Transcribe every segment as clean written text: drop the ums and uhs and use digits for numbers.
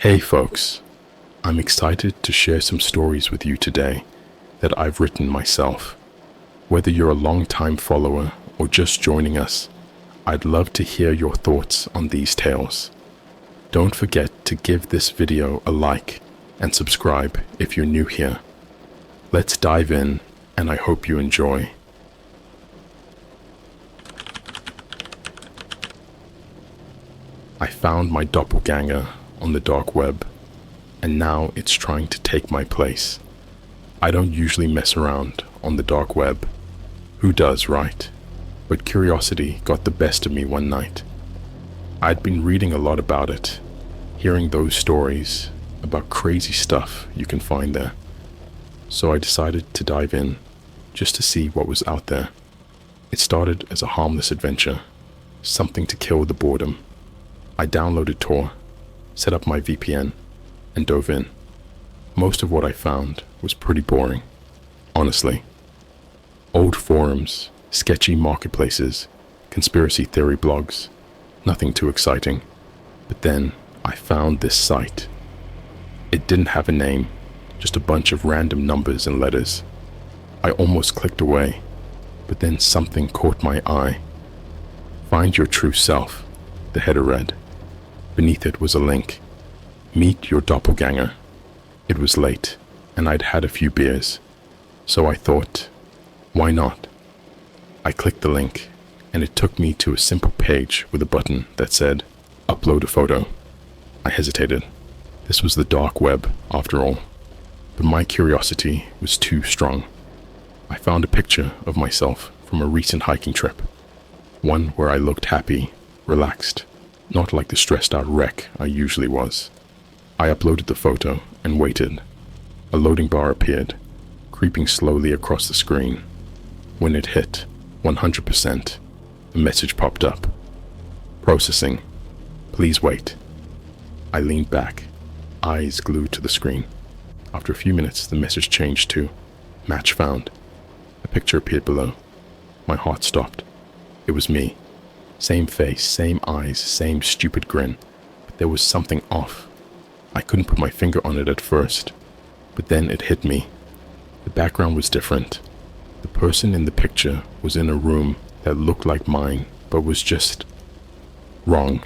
Hey folks, I'm excited to share some stories with you today that I've written myself. Whether you're a long-time follower or just joining us, I'd love to hear your thoughts on these tales. Don't forget to give this video a like and subscribe if you're new here. Let's dive in, and I hope you enjoy. I found my doppelganger on the dark web, and now it's trying to take my place. I don't usually mess around on the dark web. Who does, right? But curiosity got the best of me one night. I'd been reading a lot about it, hearing those stories about crazy stuff you can find there. So I decided to dive in, just to see what was out there. It started as a harmless adventure, something to kill the boredom. I downloaded Tor, set up my VPN, and dove in. Most of what I found was pretty boring, honestly. Old forums, sketchy marketplaces, conspiracy theory blogs, nothing too exciting. But then I found this site. It didn't have a name, just a bunch of random numbers and letters. I almost clicked away, but then something caught my eye. Find your true self, the header read. Beneath it was a link. Meet your doppelganger. It was late, and I'd had a few beers, so I thought, why not? I clicked the link, and it took me to a simple page with a button that said, upload a photo. I hesitated. This was the dark web, after all, but my curiosity was too strong. I found a picture of myself from a recent hiking trip, one where I looked happy, relaxed, not like the stressed out wreck I usually was. I uploaded the photo and waited. A loading bar appeared, creeping slowly across the screen. When it hit 100%, a message popped up. Processing. Please wait. I leaned back, eyes glued to the screen. After a few minutes, the message changed to match found. A picture appeared below. My heart stopped. It was me. Same face, same eyes, same stupid grin. But there was something off. I couldn't put my finger on it at first, but then it hit me. The background was different. The person in the picture was in a room that looked like mine, but was just wrong.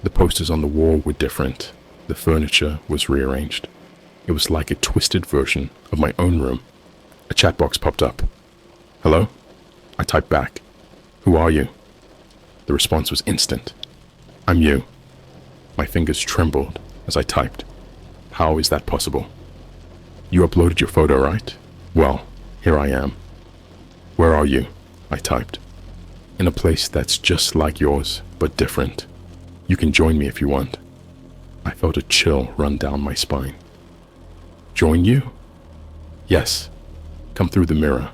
The posters on the wall were different. The furniture was rearranged. It was like a twisted version of my own room. A chat box popped up. Hello? I typed back. Who are you? The response was instant. I'm you. My fingers trembled as I typed. How is that possible? You uploaded your photo, right? Well, here I am. Where are you? I typed. In a place that's just like yours, but different. You can join me if you want. I felt a chill run down my spine. Join you? Yes. Come through the mirror.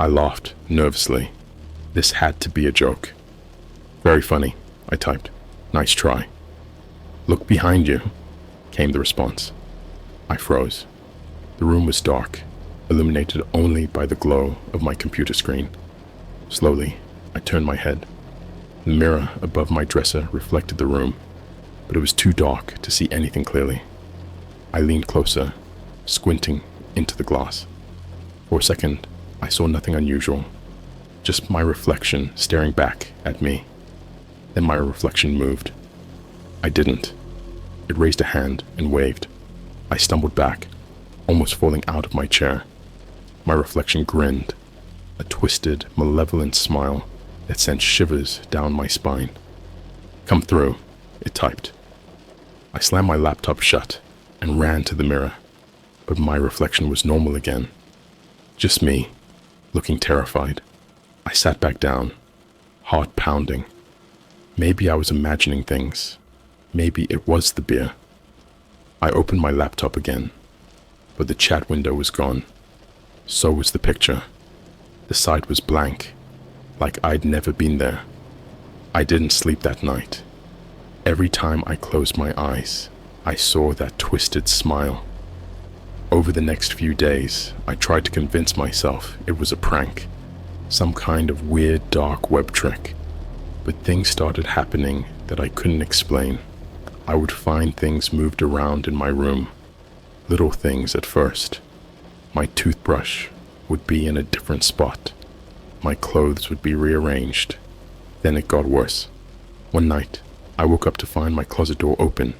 I laughed nervously. This had to be a joke. Very funny, I typed. Nice try. Look behind you, came the response. I froze. The room was dark, illuminated only by the glow of my computer screen. Slowly, I turned my head. The mirror above my dresser reflected the room, but it was too dark to see anything clearly. I leaned closer, squinting into the glass. For a second, I saw nothing unusual, just my reflection staring back at me. Then my reflection moved. I didn't. It raised a hand and waved. I stumbled back, almost falling out of my chair. My reflection grinned, a twisted, malevolent smile that sent shivers down my spine. Come through, it typed. I slammed my laptop shut and ran to the mirror, but my reflection was normal again. Just me, looking terrified. I sat back down, heart pounding. Maybe I was imagining things. Maybe it was the beer. I opened my laptop again, but the chat window was gone. So was the picture. The site was blank, like I'd never been there. I didn't sleep that night. Every time I closed my eyes, I saw that twisted smile. Over the next few days, I tried to convince myself it was a prank, some kind of weird dark web trick. But things started happening that I couldn't explain. I would find things moved around in my room. Little things at first. My toothbrush would be in a different spot. My clothes would be rearranged. Then it got worse. One night, I woke up to find my closet door open.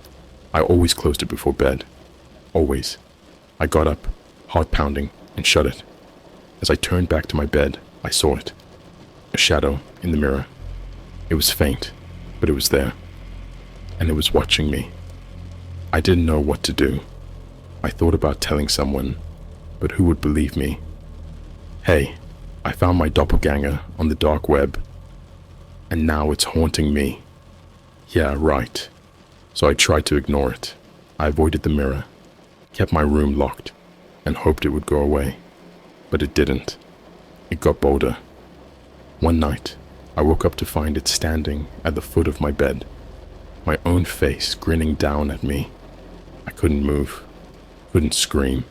I always closed it before bed. Always. I got up, heart pounding, and shut it. As I turned back to my bed, I saw it. A shadow in the mirror. It was faint, but it was there. And it was watching me. I didn't know what to do. I thought about telling someone, but who would believe me? Hey, I found my doppelganger on the dark web, and now it's haunting me. Yeah, right. So I tried to ignore it. I avoided the mirror, kept my room locked, and hoped it would go away. But it didn't. It got bolder. One night, I woke up to find it standing at the foot of my bed, my own face grinning down at me. I couldn't move, couldn't scream.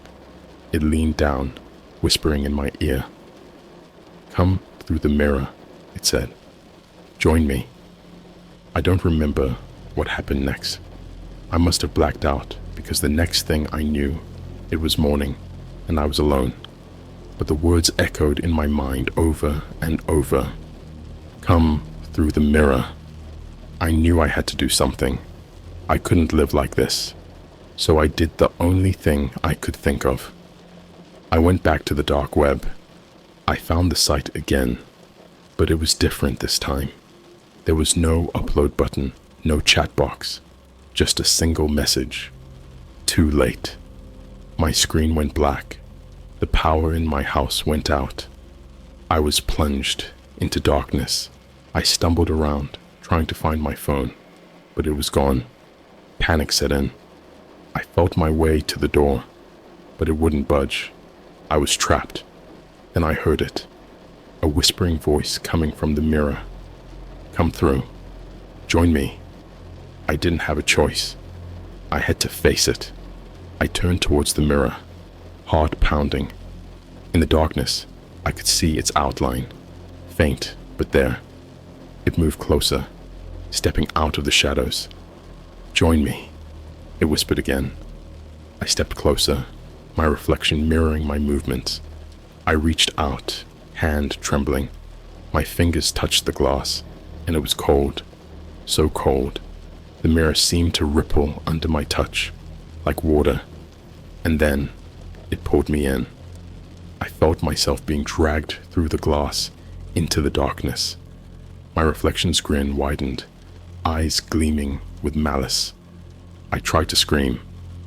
It leaned down, whispering in my ear. Come through the mirror, it said. Join me. I don't remember what happened next. I must have blacked out because the next thing I knew, it was morning and I was alone. But the words echoed in my mind over and over. Come through the mirror. I knew I had to do something. I couldn't live like this. So I did the only thing I could think of. I went back to the dark web. I found the site again, but it was different this time. There was no upload button, no chat box, just a single message. Too late. My screen went black. The power in my house went out. I was plunged into darkness. I stumbled around, trying to find my phone, but it was gone. Panic set in. I felt my way to the door, but it wouldn't budge. I was trapped. Then I heard it. A whispering voice coming from the mirror. Come through. Join me. I didn't have a choice. I had to face it. I turned towards the mirror, heart pounding. In the darkness, I could see its outline. Faint, but there. It moved closer, stepping out of the shadows. Join me, it whispered again. I stepped closer, my reflection mirroring my movements. I reached out, hand trembling. My fingers touched the glass, and it was cold, so cold. The mirror seemed to ripple under my touch, like water. And then, it pulled me in. I felt myself being dragged through the glass, into the darkness. My reflection's grin widened, eyes gleaming with malice. I tried to scream,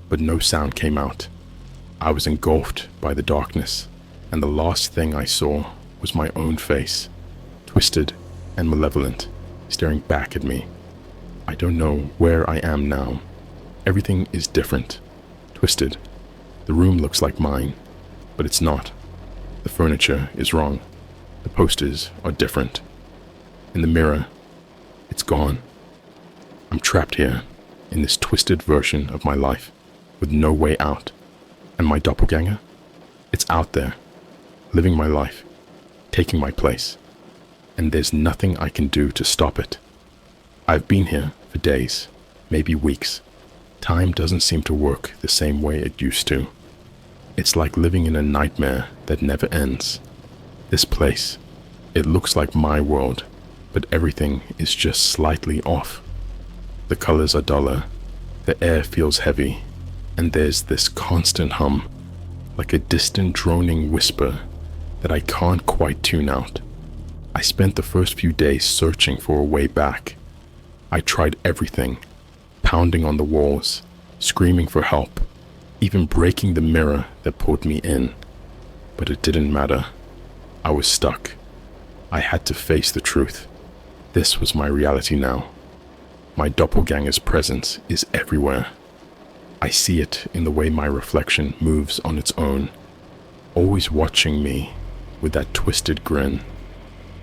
but no sound came out. I was engulfed by the darkness, and the last thing I saw was my own face, twisted and malevolent, staring back at me. I don't know where I am now. Everything is different, twisted. The room looks like mine, but it's not. The furniture is wrong. The posters are different. In the mirror, it's gone. I'm trapped here, in this twisted version of my life, with no way out. And my doppelganger? It's out there, living my life, taking my place. And there's nothing I can do to stop it. I've been here for days, maybe weeks. Time doesn't seem to work the same way it used to. It's like living in a nightmare that never ends. This place, it looks like my world, but everything is just slightly off. The colors are duller, the air feels heavy, and there's this constant hum, like a distant droning whisper that I can't quite tune out. I spent the first few days searching for a way back. I tried everything, pounding on the walls, screaming for help, even breaking the mirror that pulled me in. But it didn't matter. I was stuck. I had to face the truth. This was my reality now. My doppelganger's presence is everywhere. I see it in the way my reflection moves on its own, always watching me with that twisted grin.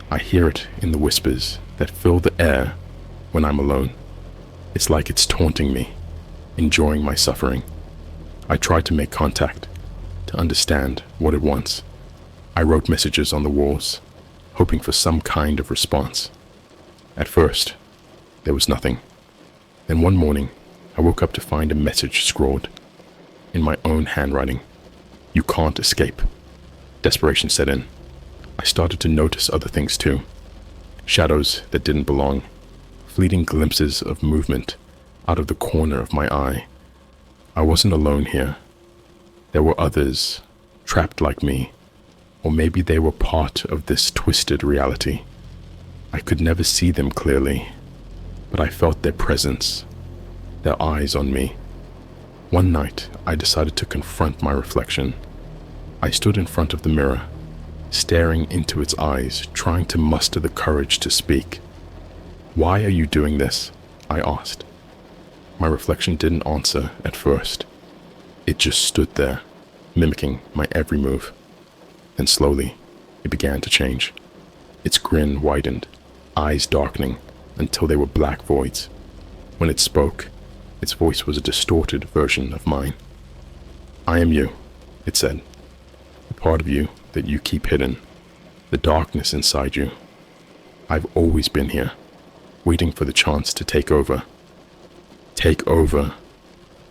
I hear it in the whispers that fill the air when I'm alone. It's like it's taunting me, enjoying my suffering. I try to make contact, to understand what it wants. I wrote messages on the walls, hoping for some kind of response. At first, there was nothing. Then one morning, I woke up to find a message scrawled in my own handwriting. "You can't escape." Desperation set in. I started to notice other things too. Shadows that didn't belong, fleeting glimpses of movement out of the corner of my eye. I wasn't alone here. There were others, trapped like me, or maybe they were part of this twisted reality. I could never see them clearly, but I felt their presence, their eyes on me. One night, I decided to confront my reflection. I stood in front of the mirror, staring into its eyes, trying to muster the courage to speak. "Why are you doing this?" I asked. My reflection didn't answer at first. It just stood there, mimicking my every move. Then slowly, it began to change. Its grin widened, eyes darkening until they were black voids. When it spoke, its voice was a distorted version of mine. "I am you," it said. "The part of you that you keep hidden, the darkness inside you. I've always been here, waiting for the chance to take over." "Take over?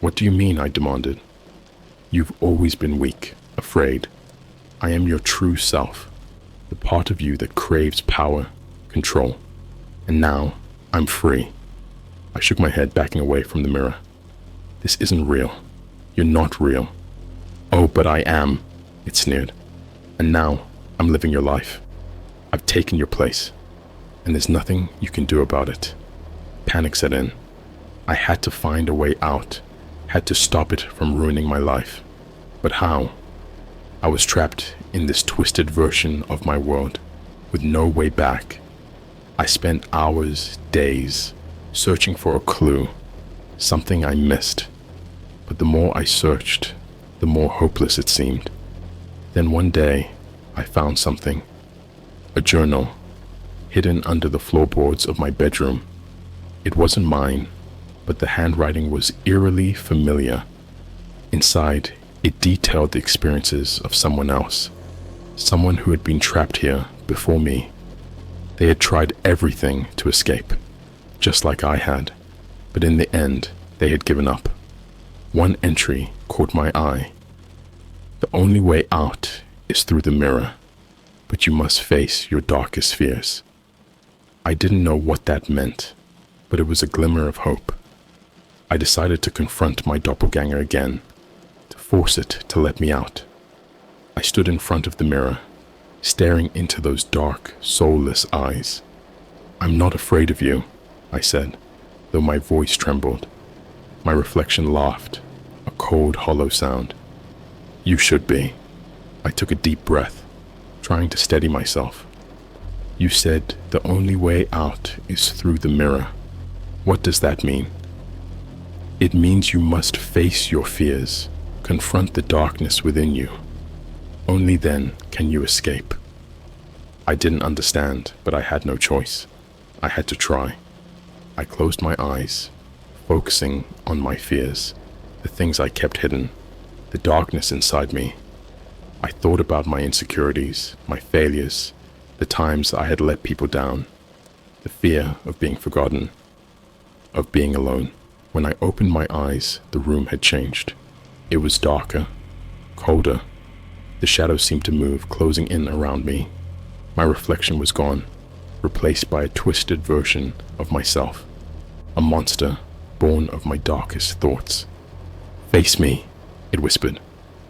What do you mean?" I demanded. "You've always been weak, afraid. I am your true self, the part of you that craves power, control. And now, I'm free." I shook my head, backing away from the mirror. "This isn't real. You're not real." "Oh, but I am," it sneered. "And now, I'm living your life. I've taken your place, and there's nothing you can do about it." Panic set in. I had to find a way out, had to stop it from ruining my life. But how? I was trapped in this twisted version of my world, with no way back. I spent hours, days, searching for a clue, something I missed. But the more I searched, the more hopeless it seemed. Then one day, I found something. A journal, hidden under the floorboards of my bedroom. It wasn't mine, but the handwriting was eerily familiar. Inside, it detailed the experiences of someone else, someone who had been trapped here before me. They had tried everything to escape, just like I had, but in the end, they had given up. One entry caught my eye. "The only way out is through the mirror, but you must face your darkest fears." I didn't know what that meant, but it was a glimmer of hope. I decided to confront my doppelganger again, to force it to let me out. I stood in front of the mirror, staring into those dark, soulless eyes. "I'm not afraid of you," I said, though my voice trembled. My reflection laughed, a cold, hollow sound. "You should be." I took a deep breath, trying to steady myself. "You said the only way out is through the mirror. What does that mean?" "It means you must face your fears, confront the darkness within you. Only then can you escape." I didn't understand, but I had no choice. I had to try. I closed my eyes, focusing on my fears, the things I kept hidden, the darkness inside me. I thought about my insecurities, my failures, the times I had let people down, the fear of being forgotten, of being alone. When I opened my eyes, the room had changed. It was darker, colder. The shadows seemed to move, closing in around me. My reflection was gone, replaced by a twisted version of myself, a monster born of my darkest thoughts. "Face me," it whispered.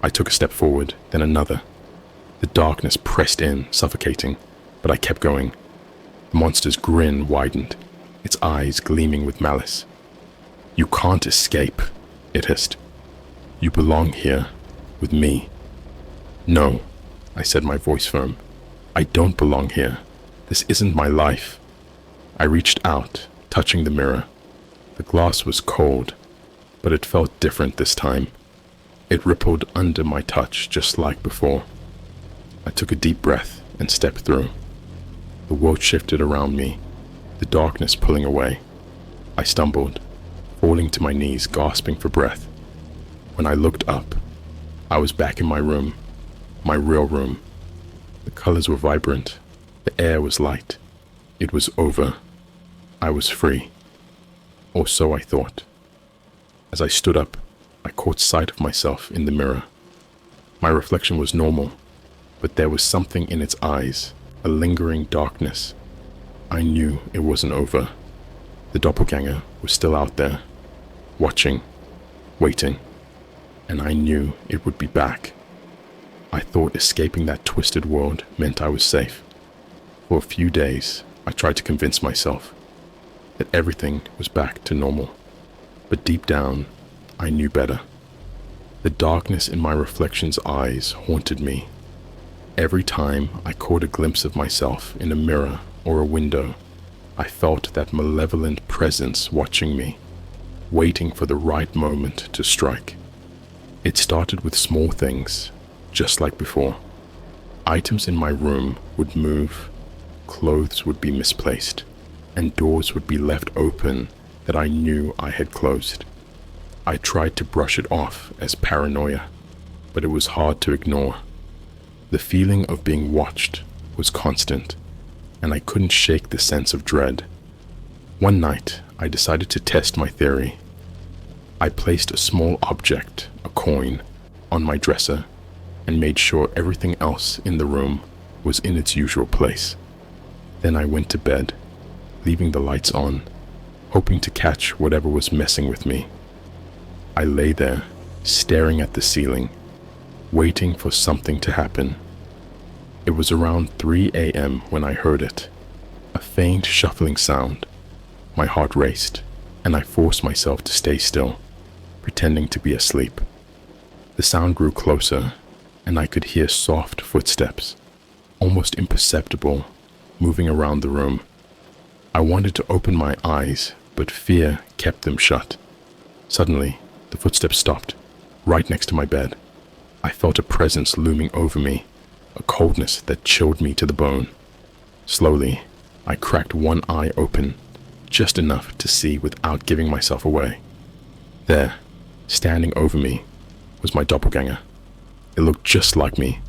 I took a step forward, then another. The darkness pressed in, suffocating, but I kept going. The monster's grin widened, its eyes gleaming with malice. "You can't escape," it hissed. "You belong here, with me." "No," I said, my voice firm. "I don't belong here. This isn't my life." I reached out, touching the mirror. The glass was cold, but it felt different this time. It rippled under my touch, just like before. I took a deep breath and stepped through. The world shifted around me, the darkness pulling away. I stumbled, falling to my knees, gasping for breath. When I looked up, I was back in my room, my real room. The colors were vibrant, the air was light. It was over. I was free. Or so I thought. As I stood up, I caught sight of myself in the mirror. My reflection was normal, but there was something in its eyes, a lingering darkness. I knew it wasn't over. The doppelganger was still out there, watching, waiting, and I knew it would be back. I thought escaping that twisted world meant I was safe. For a few days, I tried to convince myself that everything was back to normal, but deep down, I knew better. The darkness in my reflection's eyes haunted me. Every time I caught a glimpse of myself in a mirror or a window, I felt that malevolent presence watching me, waiting for the right moment to strike. It started with small things, just like before. Items in my room would move, clothes would be misplaced, and doors would be left open that I knew I had closed. I tried to brush it off as paranoia, but it was hard to ignore. The feeling of being watched was constant, and I couldn't shake the sense of dread. One night, I decided to test my theory. I placed a small object, a coin, on my dresser and made sure everything else in the room was in its usual place. Then I went to bed, leaving the lights on, hoping to catch whatever was messing with me. I lay there, staring at the ceiling, waiting for something to happen. It was around 3 a.m. when I heard it, a faint shuffling sound. My heart raced, and I forced myself to stay still, pretending to be asleep. The sound grew closer, and I could hear soft footsteps, almost imperceptible, moving around the room. I wanted to open my eyes, but fear kept them shut. Suddenly, the footsteps stopped, right next to my bed. I felt a presence looming over me, a coldness that chilled me to the bone. Slowly, I cracked one eye open, just enough to see without giving myself away. There, standing over me, was my doppelganger. It looked just like me,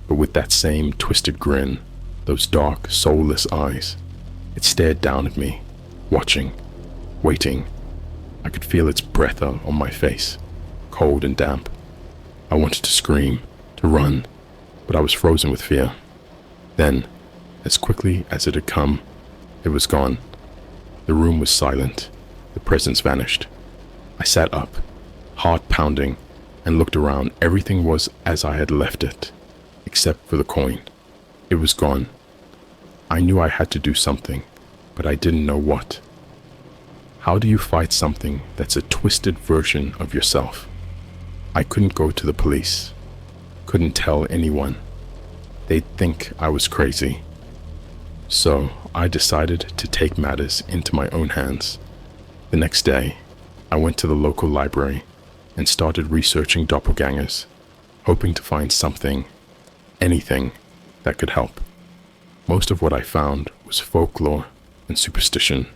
but with that same twisted grin, those dark, soulless eyes. It stared down at me, watching, waiting. I could feel its breath on my face, cold and damp. I wanted to scream, to run, but I was frozen with fear. Then, as quickly as it had come, it was gone. The room was silent. The presence vanished. I sat up, heart pounding, and looked around. Everything was as I had left it, except for the coin. It was gone. I knew I had to do something, but I didn't know what. How do you fight something that's a twisted version of yourself? I couldn't go to the police. Couldn't tell anyone. They'd think I was crazy. So I decided to take matters into my own hands. The next day, I went to the local library and started researching doppelgangers, hoping to find something, anything, that could help. Most of what I found was folklore and superstition,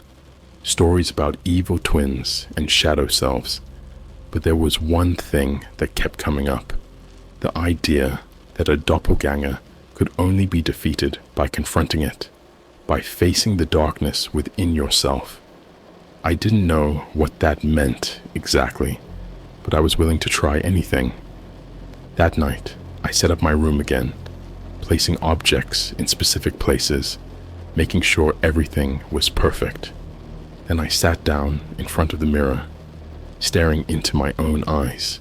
stories about evil twins and shadow selves. But there was one thing that kept coming up, the idea that a doppelganger could only be defeated by confronting it, by facing the darkness within yourself. I didn't know what that meant exactly, but I was willing to try anything. That night, I set up my room again, placing objects in specific places, making sure everything was perfect. Then I sat down in front of the mirror, staring into my own eyes.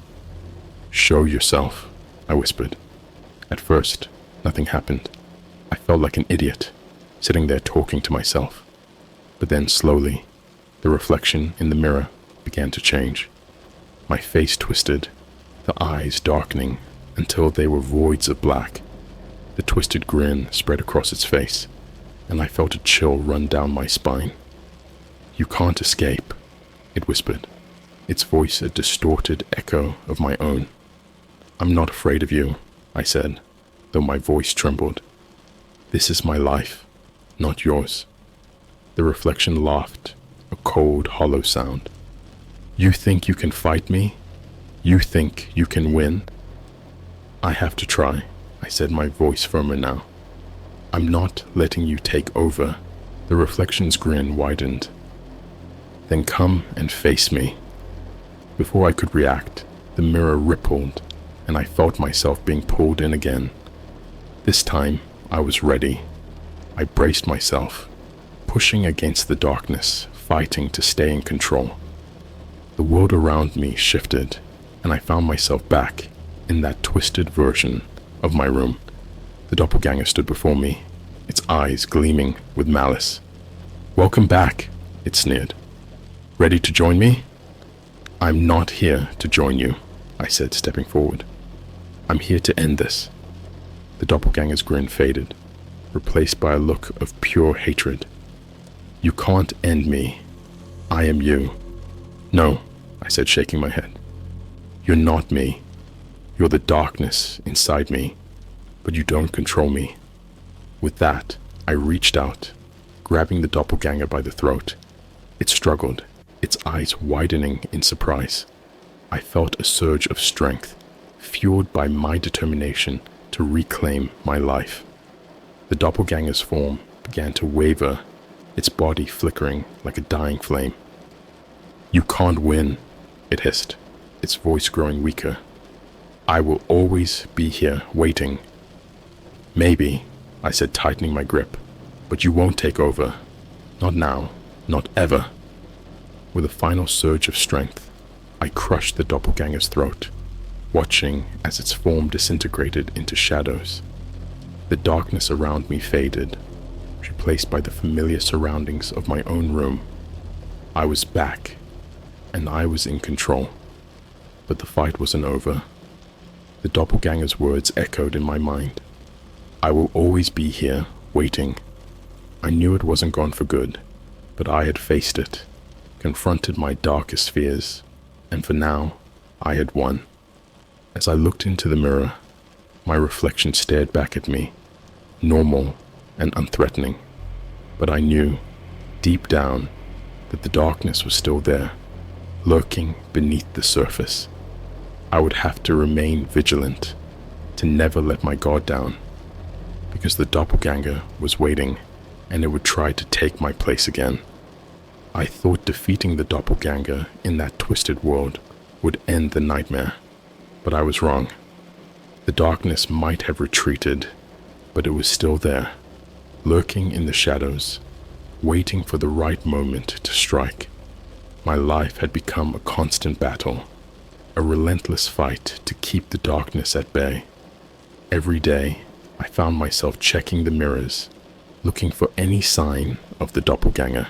"Show yourself," I whispered. At first, nothing happened. I felt like an idiot, sitting there talking to myself. But then slowly, the reflection in the mirror began to change. My face twisted, the eyes darkening until they were voids of black. The twisted grin spread across its face, and I felt a chill run down my spine. "You can't escape," it whispered, its voice a distorted echo of my own. "I'm not afraid of you," I said, though my voice trembled. "This is my life, not yours." The reflection laughed, a cold, hollow sound. "You think you can fight me? You think you can win?" "I have to try," I said, my voice firmer now. "I'm not letting you take over." The reflection's grin widened. "Then come and face me." Before I could react, the mirror rippled, and I felt myself being pulled in again. This time, I was ready. I braced myself, pushing against the darkness, fighting to stay in control. The world around me shifted, and I found myself back in that twisted version of my room. The doppelganger stood before me, its eyes gleaming with malice. "Welcome back," it sneered. "Ready to join me?" "I'm not here to join you," I said, stepping forward. "I'm here to end this." The doppelganger's grin faded, replaced by a look of pure hatred. "You can't end me. I am you." "No," I said, shaking my head. "You're not me. You're the darkness inside me, but you don't control me." With that, I reached out, grabbing the doppelganger by the throat. It struggled, its eyes widening in surprise. I felt a surge of strength, fueled by my determination to reclaim my life. The doppelganger's form began to waver, its body flickering like a dying flame. "You can't win," it hissed, its voice growing weaker. "I will always be here, waiting." "Maybe," I said, tightening my grip, "but you won't take over. Not now, not ever." With a final surge of strength, I crushed the doppelganger's throat, watching as its form disintegrated into shadows. The darkness around me faded, replaced by the familiar surroundings of my own room. I was back, and I was in control. But the fight wasn't over. The doppelganger's words echoed in my mind. "I will always be here, waiting." I knew it wasn't gone for good, but I had faced it, confronted my darkest fears, and for now, I had won. As I looked into the mirror, my reflection stared back at me, normal and unthreatening. But I knew, deep down, that the darkness was still there, lurking beneath the surface. I would have to remain vigilant, to never let my guard down, because the doppelganger was waiting, and it would try to take my place again. I thought defeating the doppelganger in that twisted world would end the nightmare, but I was wrong. The darkness might have retreated, but it was still there, lurking in the shadows, waiting for the right moment to strike. My life had become a constant battle, a relentless fight to keep the darkness at bay. Every day, I found myself checking the mirrors, looking for any sign of the doppelganger.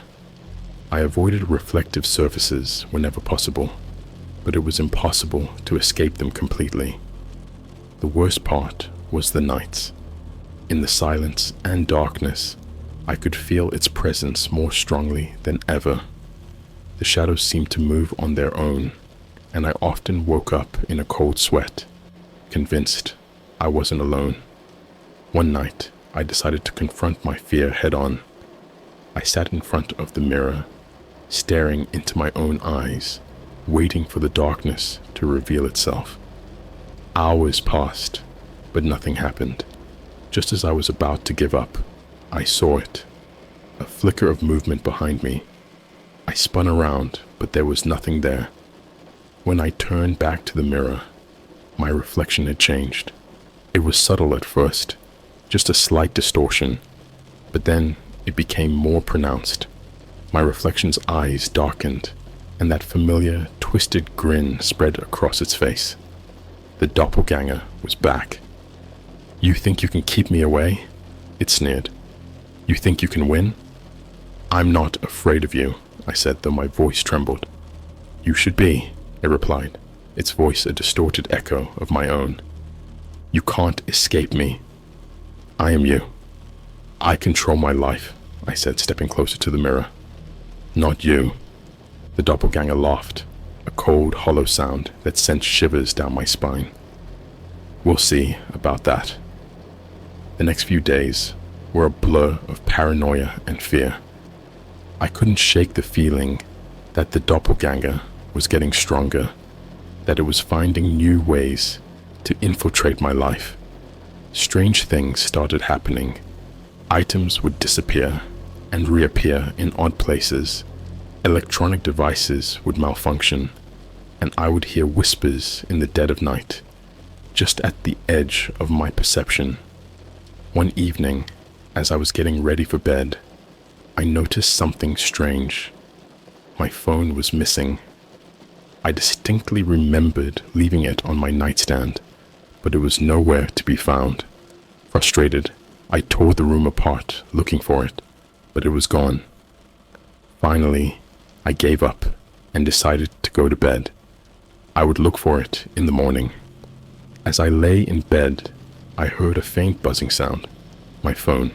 I avoided reflective surfaces whenever possible, but it was impossible to escape them completely. The worst part was the nights. In the silence and darkness, I could feel its presence more strongly than ever. The shadows seemed to move on their own, and I often woke up in a cold sweat, convinced I wasn't alone. One night, I decided to confront my fear head-on. I sat in front of the mirror, staring into my own eyes, waiting for the darkness to reveal itself. Hours passed, but nothing happened. Just as I was about to give up, I saw it, a flicker of movement behind me. I spun around, but there was nothing there. When I turned back to the mirror, my reflection had changed. It was subtle at first, just a slight distortion, but then it became more pronounced. My reflection's eyes darkened, and that familiar, twisted grin spread across its face. The doppelganger was back. "You think you can keep me away?" it sneered. "You think you can win?" "I'm not afraid of you," I said, though my voice trembled. "You should be," it replied, its voice a distorted echo of my own. "You can't escape me. I am you. I control my life," I said, stepping closer to the mirror. "Not you." The doppelganger laughed, a cold, hollow sound that sent shivers down my spine. "We'll see about that." The next few days were a blur of paranoia and fear. I couldn't shake the feeling that the doppelganger was getting stronger, that it was finding new ways to infiltrate my life. Strange things started happening. Items would disappear and reappear in odd places. Electronic devices would malfunction. and I would hear whispers in the dead of night, just at the edge of my perception. One evening, as I was getting ready for bed, I noticed something strange. My phone was missing. I distinctly remembered leaving it on my nightstand, but it was nowhere to be found. Frustrated, I tore the room apart looking for it, but it was gone. Finally, I gave up and decided to go to bed. I would look for it in the morning. As I lay in bed, I heard a faint buzzing sound. My phone.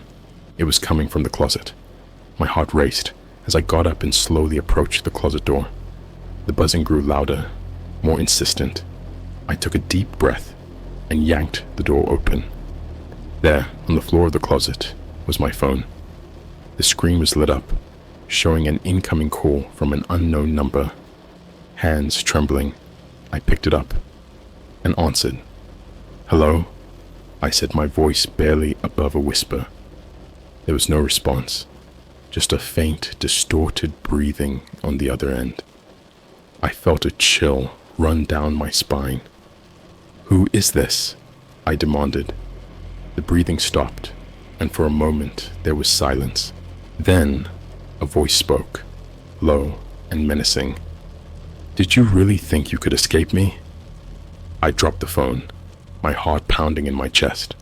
It was coming from the closet. My heart raced as I got up and slowly approached the closet door. The buzzing grew louder, more insistent. I took a deep breath and yanked the door open. There, on the floor of the closet, was my phone. The screen was lit up, showing an incoming call from an unknown number. Hands trembling, I picked it up and answered. "Hello?" I said, my voice barely above a whisper. There was no response, just a faint, distorted breathing on the other end. I felt a chill run down my spine. "Who is this?" I demanded. The breathing stopped, and for a moment there was silence. Then a voice spoke, low and menacing. "Did you really think you could escape me?" I dropped the phone, my heart pounding in my chest.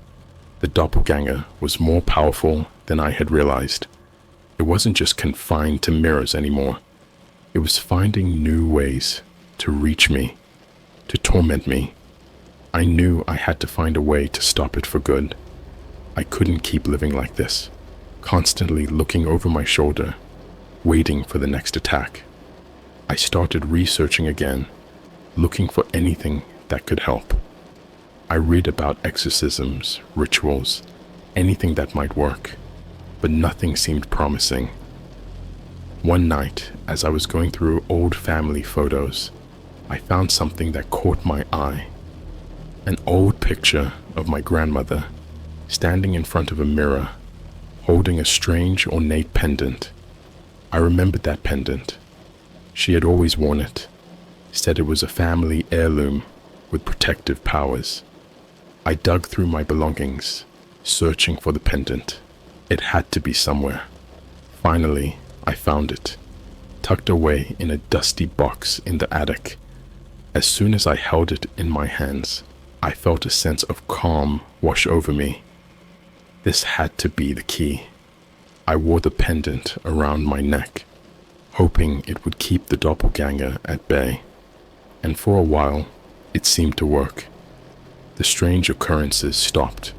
The doppelganger was more powerful than I had realized. It wasn't just confined to mirrors anymore. It was finding new ways to reach me, to torment me. I knew I had to find a way to stop it for good. I couldn't keep living like this, constantly looking over my shoulder, waiting for the next attack. I started researching again, looking for anything that could help. I read about exorcisms, rituals, anything that might work, but nothing seemed promising. One night, as I was going through old family photos, I found something that caught my eye. An old picture of my grandmother, standing in front of a mirror, holding a strange ornate pendant. I remembered that pendant. She had always worn it, said it was a family heirloom with protective powers. I dug through my belongings, searching for the pendant. It had to be somewhere. Finally, I found it, tucked away in a dusty box in the attic. As soon as I held it in my hands, I felt a sense of calm wash over me. This had to be the key. I wore the pendant around my neck, hoping it would keep the doppelganger at bay. And for a while, it seemed to work. The strange occurrences stopped,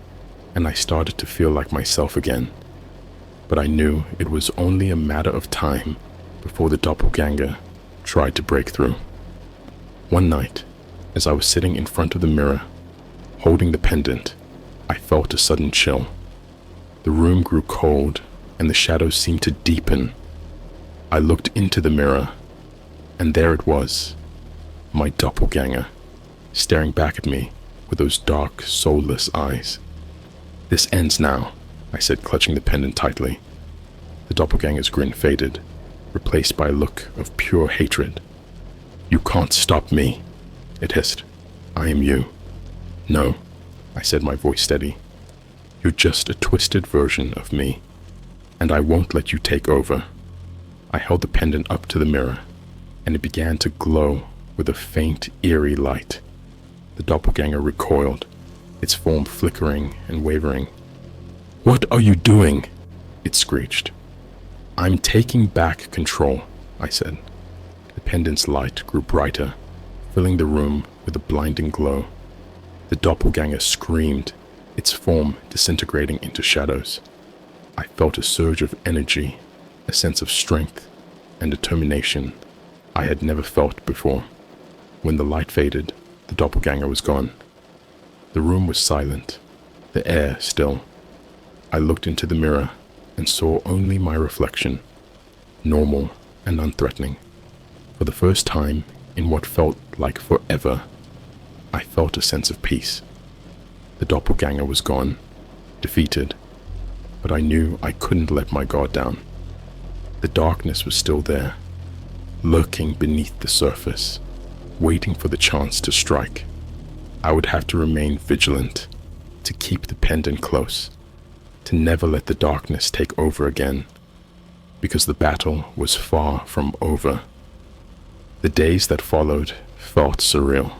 and I started to feel like myself again. But I knew it was only a matter of time before the doppelganger tried to break through. One night, as I was sitting in front of the mirror, holding the pendant, I felt a sudden chill. The room grew cold, and the shadows seemed to deepen. I looked into the mirror, and there it was, my doppelganger, staring back at me with those dark, soulless eyes. "This ends now," I said, clutching the pendant tightly. The doppelganger's grin faded, replaced by a look of pure hatred. "You can't stop me," it hissed. "I am you." "No," I said, my voice steady. "You're just a twisted version of me, and I won't let you take over." I held the pendant up to the mirror, and it began to glow with a faint, eerie light. The doppelganger recoiled, its form flickering and wavering. "What are you doing?" it screeched. "I'm taking back control," I said. The pendant's light grew brighter, filling the room with a blinding glow. The doppelganger screamed, its form disintegrating into shadows. I felt a surge of energy, a sense of strength and determination I had never felt before. When the light faded, the doppelganger was gone. The room was silent, the air still. I looked into the mirror and saw only my reflection, normal and unthreatening. For the first time in what felt like forever, I felt a sense of peace. The doppelganger was gone, defeated, but I knew I couldn't let my guard down. The darkness was still there, lurking beneath the surface, waiting for the chance to strike. I would have to remain vigilant, to keep the pendant close, to never let the darkness take over again, because the battle was far from over. The days that followed felt surreal.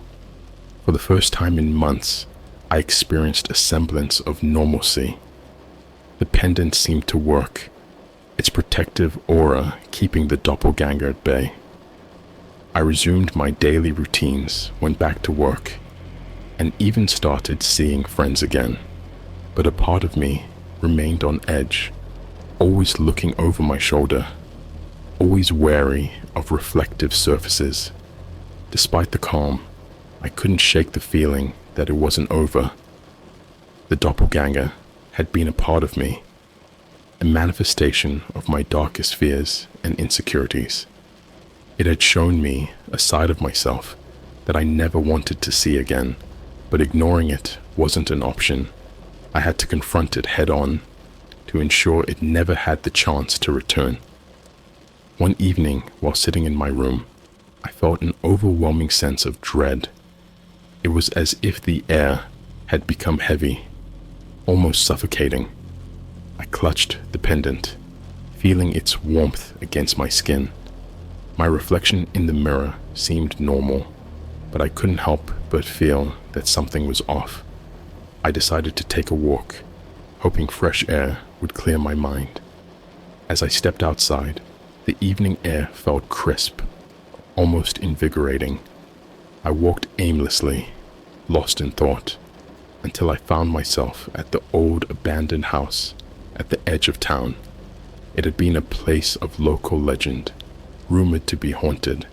For the first time in months, I experienced a semblance of normalcy. The pendant seemed to work, its protective aura keeping the doppelganger at bay. I resumed my daily routines, went back to work, and even started seeing friends again. But a part of me remained on edge, always looking over my shoulder, always wary of reflective surfaces. Despite the calm, I couldn't shake the feeling that it wasn't over. The doppelganger had been a part of me, a manifestation of my darkest fears and insecurities. It had shown me a side of myself that I never wanted to see again, but ignoring it wasn't an option. I had to confront it head on to ensure it never had the chance to return. One evening, while sitting in my room, I felt an overwhelming sense of dread. It was as if the air had become heavy, almost suffocating. I clutched the pendant, feeling its warmth against my skin. My reflection in the mirror seemed normal, but I couldn't help but feel that something was off. I decided to take a walk, hoping fresh air would clear my mind. As I stepped outside, the evening air felt crisp, almost invigorating. I walked aimlessly, lost in thought, until I found myself at the old abandoned house at the edge of town. It had been a place of local legend, rumored to be haunted,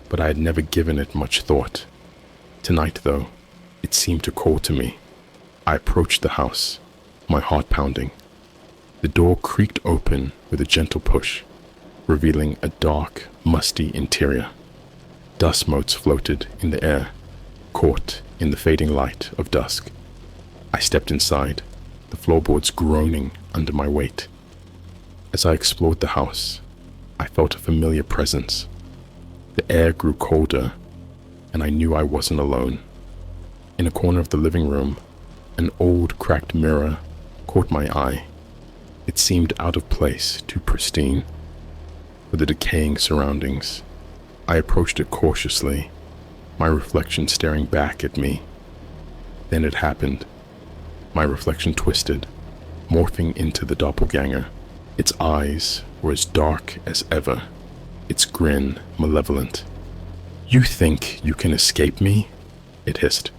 but I had never given it much thought. Tonight, though, it seemed to call to me. I approached the house, my heart pounding. The door creaked open with a gentle push, revealing a dark, musty interior. Dust motes floated in the air, caught in the fading light of dusk. I stepped inside, the floorboards groaning under my weight. As I explored the house, I felt a familiar presence. The air grew colder, and I knew I wasn't alone. In a corner of the living room, an old cracked mirror caught my eye. It seemed out of place, too pristine for the decaying surroundings. I approached it cautiously, my reflection staring back at me. Then it happened. My reflection twisted, morphing into the doppelganger. Its eyes were as dark as ever, its grin malevolent. "You think you can escape me?" it hissed.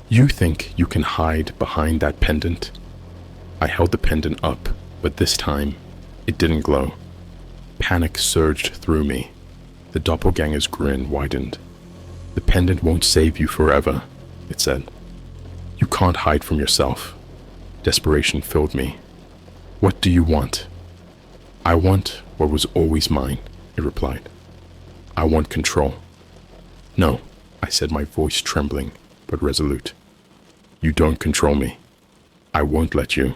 "You think you can hide behind that pendant?" I held the pendant up, but this time, it didn't glow. Panic surged through me. The doppelganger's grin widened. "The pendant won't save you forever," it said. "You can't hide from yourself." Desperation filled me. "What do you want?" "I want what was always mine," it replied. "I want control." "No," I said, my voice trembling but resolute. "You don't control me. I won't let you."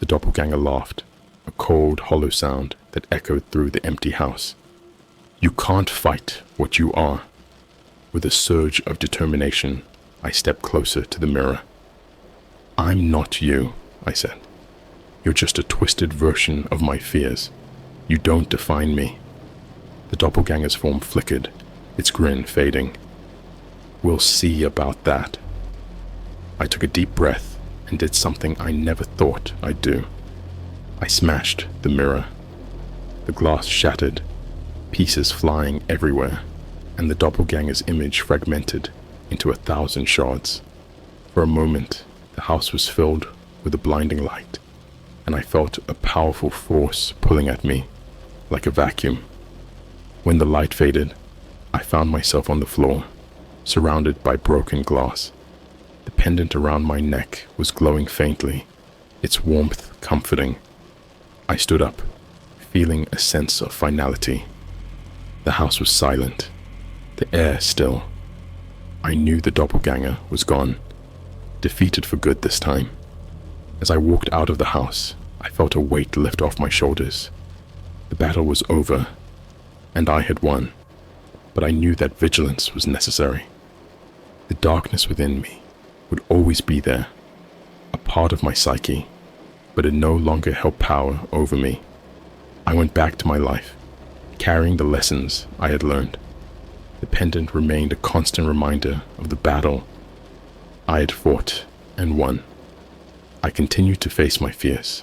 The doppelganger laughed, a cold, hollow sound that echoed through the empty house. "You can't fight what you are." With a surge of determination, I stepped closer to the mirror. "I'm not you," I said. "You're just a twisted version of my fears. You don't define me." The doppelganger's form flickered, its grin fading. "We'll see about that." I took a deep breath and did something I never thought I'd do. I smashed the mirror. The glass shattered, pieces flying everywhere, and the doppelganger's image fragmented into 1,000 shards. For a moment, the house was filled with a blinding light, and I felt a powerful force pulling at me, like a vacuum. When the light faded, I found myself on the floor, surrounded by broken glass. The pendant around my neck was glowing faintly, its warmth comforting. I stood up, feeling a sense of finality. The house was silent, the air still. I knew the doppelganger was gone, defeated for good this time. As I walked out of the house, I felt a weight lift off my shoulders. The battle was over, and I had won. but I knew that vigilance was necessary. The darkness within me would always be there, a part of my psyche, but it no longer held power over me. I went back to my life, carrying the lessons I had learned. The pendant remained a constant reminder of the battle I had fought and won. I continued to face my fears,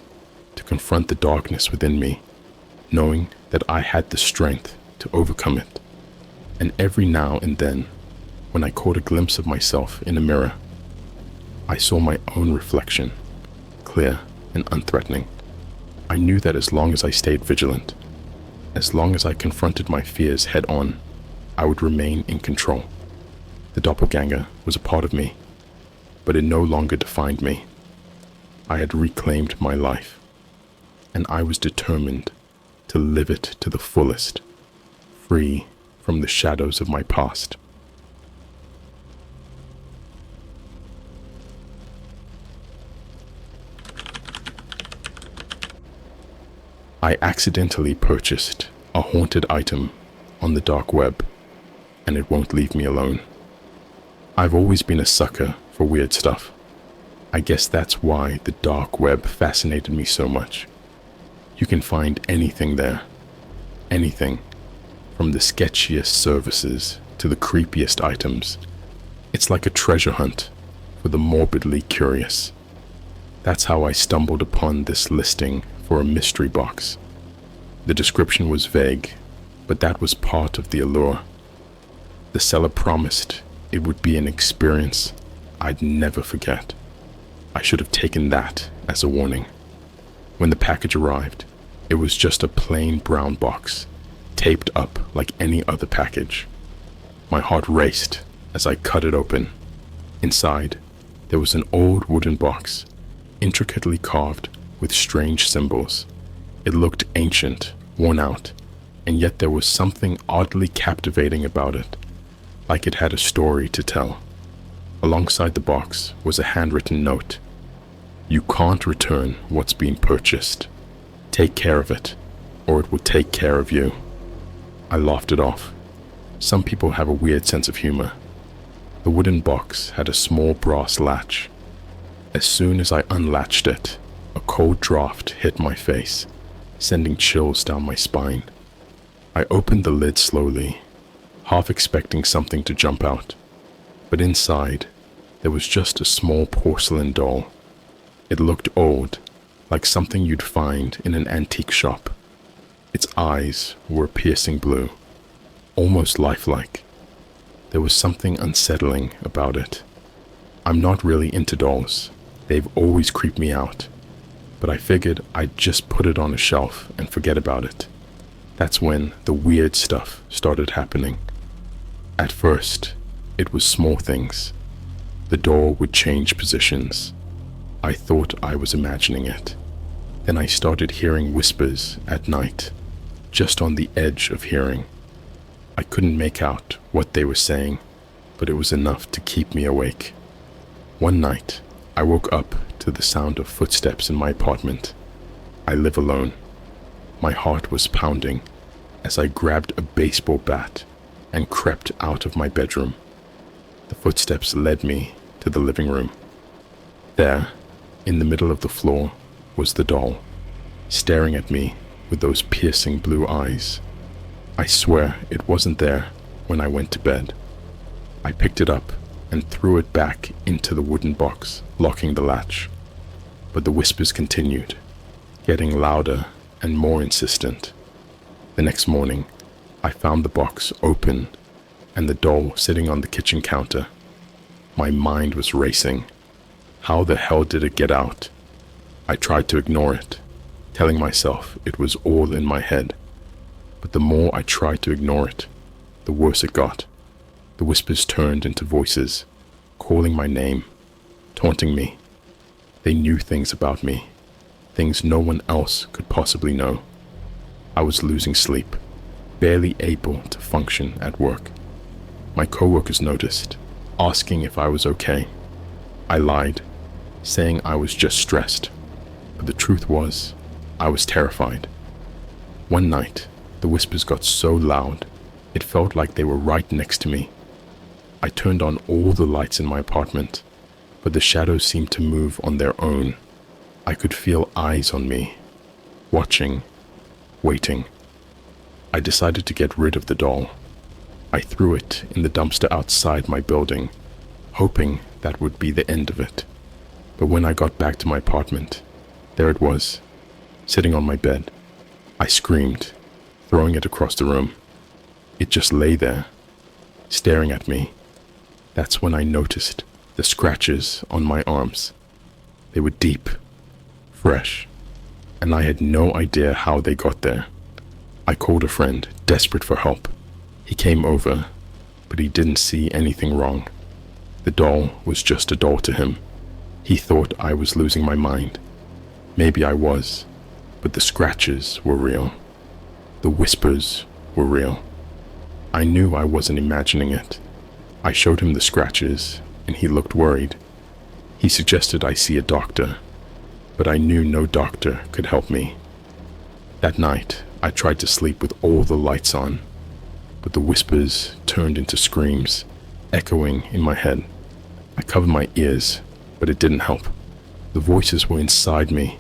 to confront the darkness within me, knowing that I had the strength to overcome it. And every now and then, when I caught a glimpse of myself in a mirror, I saw my own reflection, clear and unthreatening. I knew that as long as I stayed vigilant, as long as I confronted my fears head on, I would remain in control. The doppelganger was a part of me, but it no longer defined me. I had reclaimed my life, and I was determined to live it to the fullest, free from the shadows of my past. I accidentally purchased a haunted item on the dark web, and it won't leave me alone. I've always been a sucker for weird stuff. I guess that's why the dark web fascinated me so much. You can find anything there. Anything, from the sketchiest services to the creepiest items. It's like a treasure hunt for the morbidly curious. That's how I stumbled upon this listing for a mystery box. The description was vague, but that was part of the allure. The seller promised it would be an experience I'd never forget. I should have taken that as a warning. When the package arrived, it was just a plain brown box, taped up like any other package. My heart raced as I cut it open. Inside, there was an old wooden box, intricately carved with strange symbols. It looked ancient, worn out, and yet there was something oddly captivating about it, like it had a story to tell. Alongside the box was a handwritten note. "You can't return what's been purchased. Take care of it, or it will take care of you." I laughed it off. Some people have a weird sense of humor. The wooden box had a small brass latch. As soon as I unlatched it, a cold draft hit my face, sending chills down my spine. I opened the lid slowly, half expecting something to jump out, but inside, there was just a small porcelain doll. It looked old, like something you'd find in an antique shop. Its eyes were a piercing blue, almost lifelike. There was something unsettling about it. I'm not really into dolls. They've always creeped me out. But I figured I'd just put it on a shelf and forget about it. That's when the weird stuff started happening. At first, it was small things. The door would change positions. I thought I was imagining it. Then I started hearing whispers at night, just on the edge of hearing. I couldn't make out what they were saying, but it was enough to keep me awake. One night, I woke up to the sound of footsteps in my apartment. I live alone. My heart was pounding as I grabbed a baseball bat and crept out of my bedroom. The footsteps led me to the living room. There, in the middle of the floor, was the doll, staring at me with those piercing blue eyes. I swear it wasn't there when I went to bed. I picked it up and threw it back into the wooden box, locking the latch. But the whispers continued, getting louder and more insistent. The next morning, I found the box open and the doll sitting on the kitchen counter. My mind was racing. How the hell did it get out? I tried to ignore it, telling myself it was all in my head. But the more I tried to ignore it, the worse it got. The whispers turned into voices, calling my name, taunting me. They knew things about me, things no one else could possibly know. I was losing sleep, barely able to function at work. My coworkers noticed, asking if I was okay. I lied, saying I was just stressed, but the truth was, I was terrified. One night, the whispers got so loud It felt like they were right next to me. I turned on all the lights in my apartment, but the shadows seemed to move on their own. I could feel eyes on me, watching, waiting. I decided to get rid of the doll. I threw it in the dumpster outside my building, hoping that would be the end of it. But when I got back to my apartment, there it was, sitting on my bed. I screamed, throwing it across the room. It just lay there, staring at me. That's when I noticed the scratches on my arms. They were deep, fresh, and I had no idea how they got there. I called a friend, desperate for help. He came over, but he didn't see anything wrong. The doll was just a doll to him. He thought I was losing my mind. Maybe I was, but the scratches were real. The whispers were real. I knew I wasn't imagining it. I showed him the scratches, and he looked worried. He suggested I see a doctor, but I knew no doctor could help me. That night, I tried to sleep with all the lights on, but the whispers turned into screams, echoing in my head. I covered my ears, but it didn't help. The voices were inside me,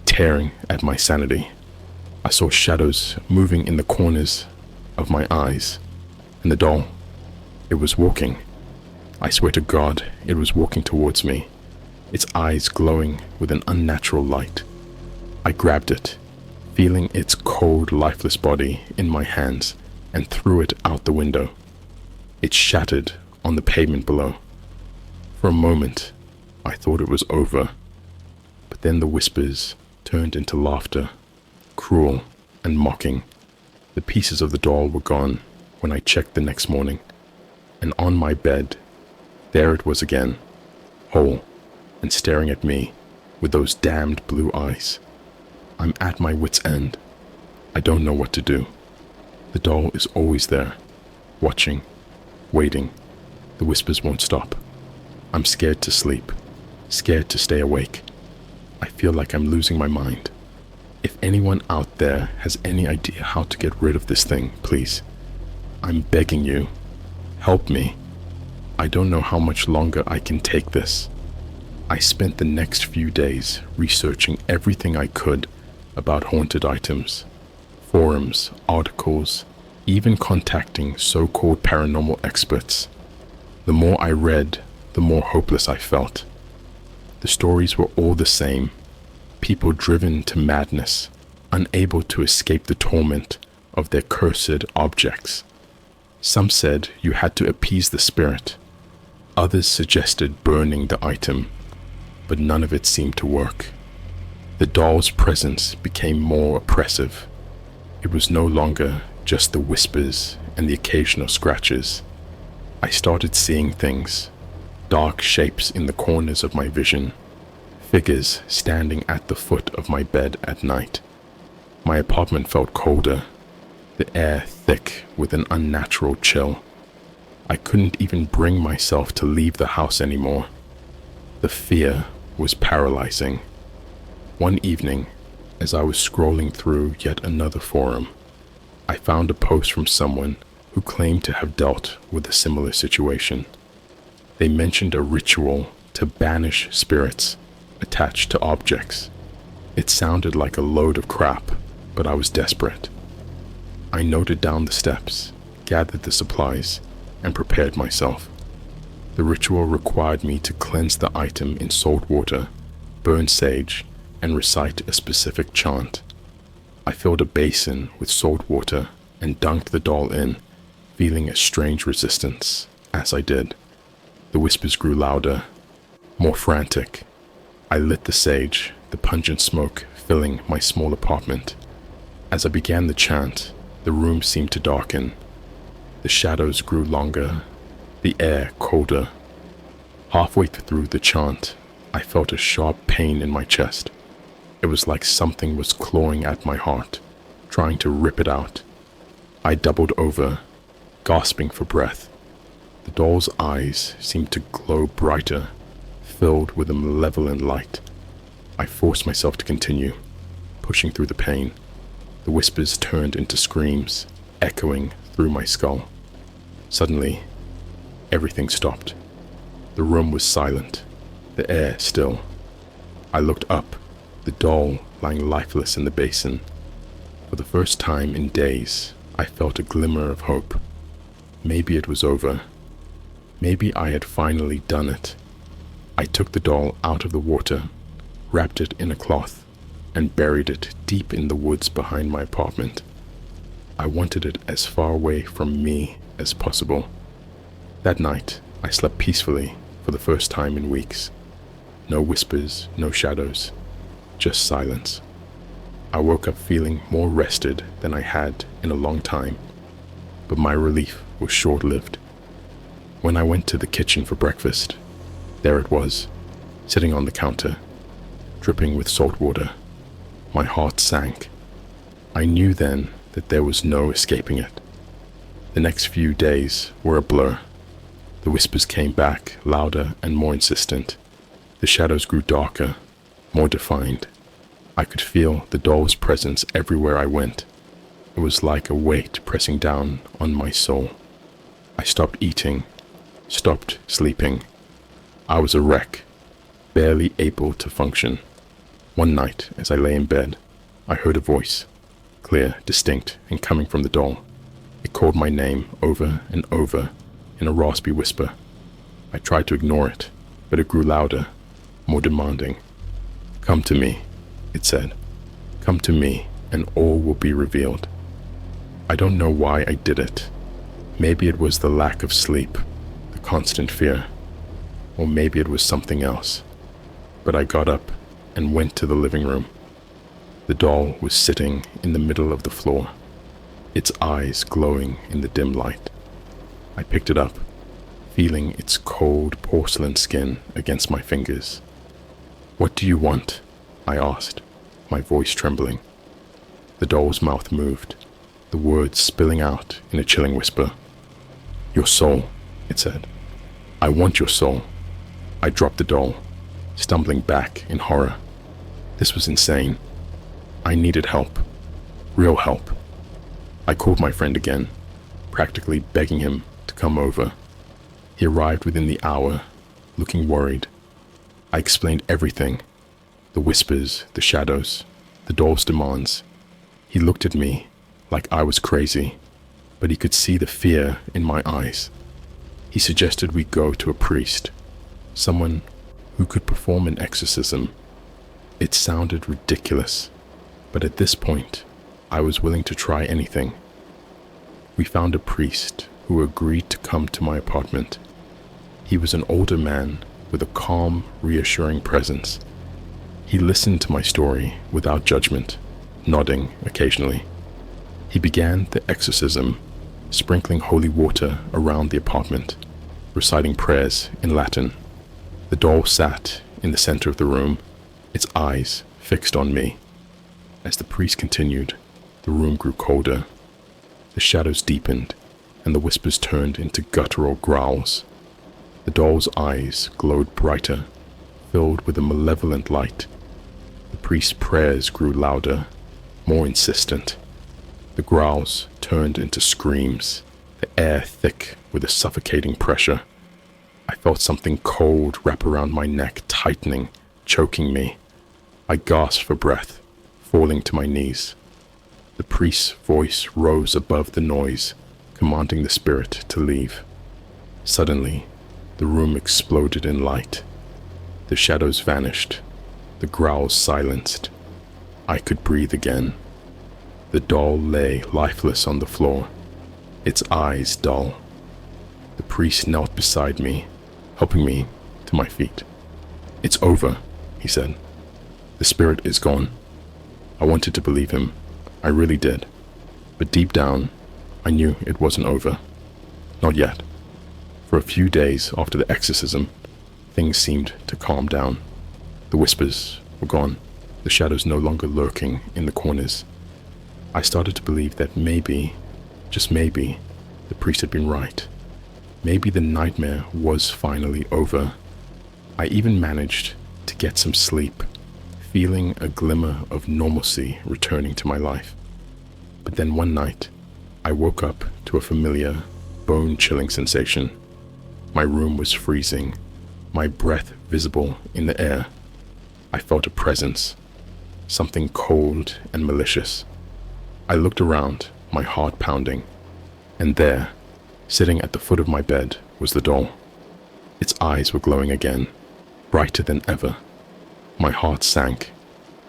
tearing at my sanity. I saw shadows moving in the corners of my eyes, and the doll, it was walking. I swear to God, it was walking towards me, its eyes glowing with an unnatural light. I grabbed it, feeling its cold, lifeless body in my hands, and threw it out the window. It shattered on the pavement below. For a moment, I thought it was over, but then the whispers turned into laughter, cruel and mocking. The pieces of the doll were gone when I checked the next morning, and on my bed, there it was again, whole and staring at me with those damned blue eyes. I'm at my wit's end. I don't know what to do. The doll is always there, watching, waiting. The whispers won't stop. I'm scared to sleep, scared to stay awake. I feel like I'm losing my mind. If anyone out there has any idea how to get rid of this thing, please, I'm begging you, help me. I don't know how much longer I can take this. I spent the next few days researching everything I could about haunted items, forums, articles, even contacting so-called paranormal experts. The more I read, the more hopeless I felt. The stories were all the same. People driven to madness, unable to escape the torment of their cursed objects. Some said you had to appease the spirit. Others suggested burning the item, but none of it seemed to work. The doll's presence became more oppressive. It was no longer just the whispers and the occasional scratches. I started seeing things, dark shapes in the corners of my vision, figures standing at the foot of my bed at night. My apartment felt colder, the air thick with an unnatural chill. I couldn't even bring myself to leave the house anymore. The fear was paralyzing. One evening, as I was scrolling through yet another forum, I found a post from someone who claimed to have dealt with a similar situation. They mentioned a ritual to banish spirits attached to objects. It sounded like a load of crap, but I was desperate. I noted down the steps, gathered the supplies, and prepared myself. The ritual required me to cleanse the item in salt water, burn sage, and recite a specific chant. I filled a basin with salt water and dunked the doll in, feeling a strange resistance as I did. The whispers grew louder, more frantic. I lit the sage, the pungent smoke filling my small apartment. As I began the chant, the room seemed to darken. The shadows grew longer, the air colder. Halfway through the chant, I felt a sharp pain in my chest. It was like something was clawing at my heart, trying to rip it out. I doubled over, gasping for breath. The doll's eyes seemed to glow brighter, filled with a malevolent light. I forced myself to continue, pushing through the pain. The whispers turned into screams, echoing through my skull. Suddenly, everything stopped. The room was silent, the air still. I looked up, the doll lying lifeless in the basin. For the first time in days, I felt a glimmer of hope. Maybe it was over. Maybe I had finally done it. I took the doll out of the water, wrapped it in a cloth, and buried it deep in the woods behind my apartment. I wanted it as far away from me as possible. That night, I slept peacefully for the first time in weeks. No whispers, no shadows, just silence. I woke up feeling more rested than I had in a long time, but my relief was short-lived. When I went to the kitchen for breakfast, there it was, sitting on the counter, dripping with salt water. My heart sank. I knew then that there was no escaping it. The next few days were a blur. The whispers came back, louder and more insistent. The shadows grew darker, more defined. I could feel the doll's presence everywhere I went. It was like a weight pressing down on my soul. I stopped eating, stopped sleeping. I was a wreck, barely able to function. One night, as I lay in bed, I heard a voice, clear, distinct, and coming from the doll. It called my name over and over in a raspy whisper. I tried to ignore it, but it grew louder, more demanding. "Come to me," it said. "Come to me, and all will be revealed." I don't know why I did it. Maybe it was the lack of sleep, the constant fear, or maybe it was something else. But I got up and went to the living room. The doll was sitting in the middle of the floor, its eyes glowing in the dim light. I picked it up, feeling its cold porcelain skin against my fingers. "What do you want?" I asked, my voice trembling. The doll's mouth moved, the words spilling out in a chilling whisper. "Your soul," it said. "I want your soul." I dropped the doll, stumbling back in horror. This was insane. I needed help. Real help. I called my friend again, practically begging him to come over. He arrived within the hour, looking worried. I explained everything. The whispers, the shadows, the doll's demands. He looked at me like I was crazy, but he could see the fear in my eyes. He suggested we go to a priest, someone who could perform an exorcism. It sounded ridiculous, but at this point, I was willing to try anything. We found a priest who agreed to come to my apartment. He was an older man with a calm, reassuring presence. He listened to my story without judgment, nodding occasionally. He began the exorcism, sprinkling holy water around the apartment, reciting prayers in Latin. The doll sat in the center of the room, its eyes fixed on me. As the priest continued, the room grew colder. The shadows deepened, and the whispers turned into guttural growls. The doll's eyes glowed brighter, filled with a malevolent light. The priest's prayers grew louder, more insistent. The growls turned into screams, the air thick with a suffocating pressure. I felt something cold wrap around my neck, tightening, choking me. I gasped for breath, falling to my knees. The priest's voice rose above the noise, commanding the spirit to leave. Suddenly, the room exploded in light. The shadows vanished, the growls silenced. I could breathe again. The doll lay lifeless on the floor, its eyes dull. The priest knelt beside me, helping me to my feet. "It's over," he said. "The spirit is gone." I wanted to believe him. I really did. But deep down, I knew it wasn't over. Not yet. For a few days after the exorcism, things seemed to calm down. The whispers were gone, the shadows no longer lurking in the corners. I started to believe that maybe, just maybe, the priest had been right. Maybe the nightmare was finally over. I even managed to get some sleep, feeling a glimmer of normalcy returning to my life. But then one night, I woke up to a familiar, bone-chilling sensation. My room was freezing, my breath visible in the air. I felt a presence, something cold and malicious. I looked around, my heart pounding, and there, sitting at the foot of my bed, was the doll. Its eyes were glowing again, brighter than ever. My heart sank.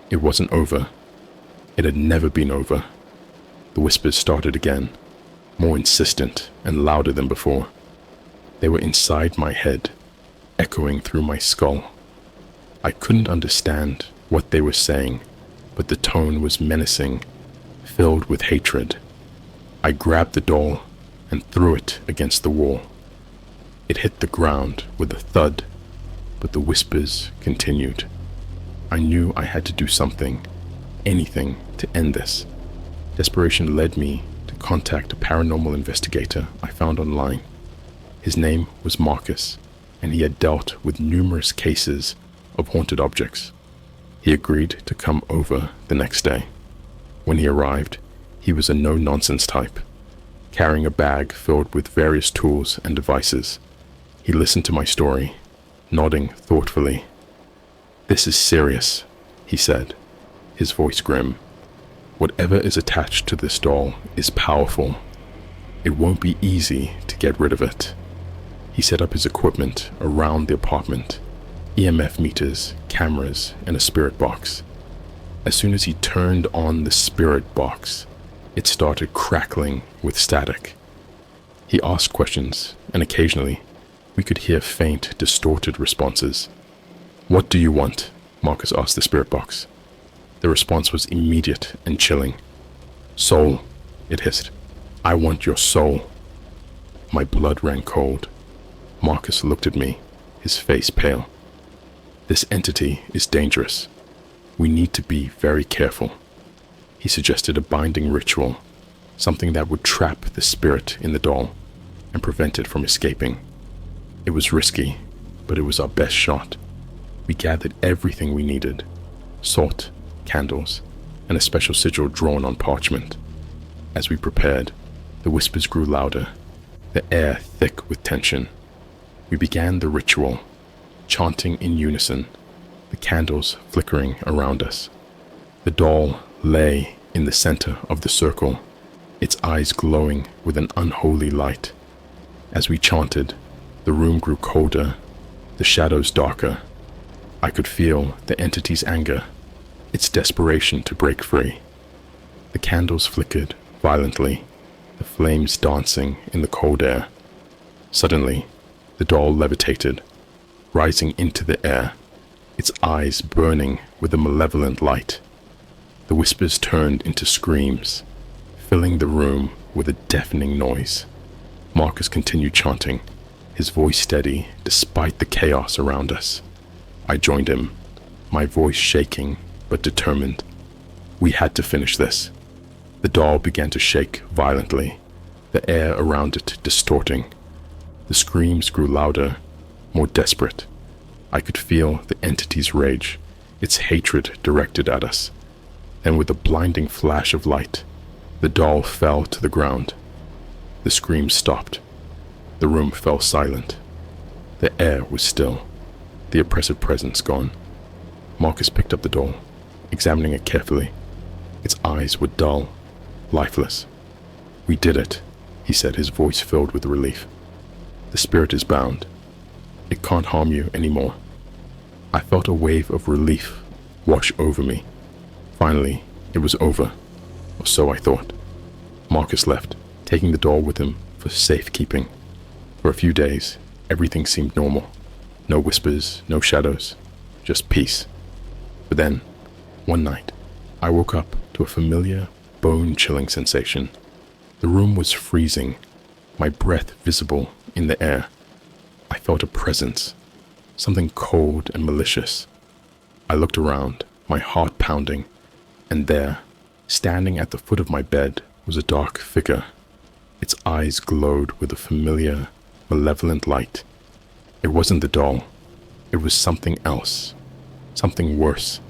It wasn't over. It had never been over. The whispers started again, more insistent and louder than before. They were inside my head, echoing through my skull. I couldn't understand what they were saying, but the tone was menacing, filled with hatred. I grabbed the doll and threw it against the wall. It hit the ground with a thud, but the whispers continued. I knew I had to do something, anything, to end this. Desperation led me to contact a paranormal investigator I found online. His name was Marcus, and he had dealt with numerous cases of haunted objects. He agreed to come over the next day. When he arrived, he was a no-nonsense type, carrying a bag filled with various tools and devices. He listened to my story, nodding thoughtfully. "This is serious," he said, his voice grim. "Whatever is attached to this doll is powerful. It won't be easy to get rid of it." He set up his equipment around the apartment, EMF meters, cameras, and a spirit box. As soon as he turned on the spirit box, it started crackling with static. He asked questions, and occasionally, we could hear faint, distorted responses. "What do you want?" Marcus asked the spirit box. The response was immediate and chilling. "Soul," it hissed. "I want your soul." My blood ran cold. Marcus looked at me, his face pale. "This entity is dangerous. We need to be very careful." He suggested a binding ritual, something that would trap the spirit in the doll and prevent it from escaping. It was risky, but it was our best shot. We gathered everything we needed: salt, candles, and a special sigil drawn on parchment. As we prepared, the whispers grew louder, the air thick with tension. We began the ritual, chanting in unison, the candles flickering around us. The doll lay in the center of the circle, its eyes glowing with an unholy light. As we chanted, the room grew colder, the shadows darker. I could feel the entity's anger, its desperation to break free. The candles flickered violently, the flames dancing in the cold air. Suddenly, the doll levitated, rising into the air, its eyes burning with a malevolent light. The whispers turned into screams, filling the room with a deafening noise. Marcus continued chanting, his voice steady despite the chaos around us. I joined him, my voice shaking but determined. We had to finish this. The doll began to shake violently, the air around it distorting. The screams grew louder, more desperate. I could feel the entity's rage, its hatred directed at us. Then with a blinding flash of light, the doll fell to the ground. The screams stopped. The room fell silent. The air was still, the oppressive presence gone. Marcus picked up the doll, examining it carefully. Its eyes were dull, lifeless. "We did it," he said, his voice filled with relief. "The spirit is bound. It can't harm you anymore." I felt a wave of relief wash over me. Finally, it was over, or so I thought. Marcus left, taking the doll with him for safekeeping. For a few days, everything seemed normal. No whispers, no shadows, just peace. But then, one night, I woke up to a familiar, bone-chilling sensation. The room was freezing, my breath visible in the air. I felt a presence, something cold and malicious. I looked around, my heart pounding, and there, standing at the foot of my bed, was a dark figure. Its eyes glowed with a familiar, malevolent light. It wasn't the doll. It was something else, something worse.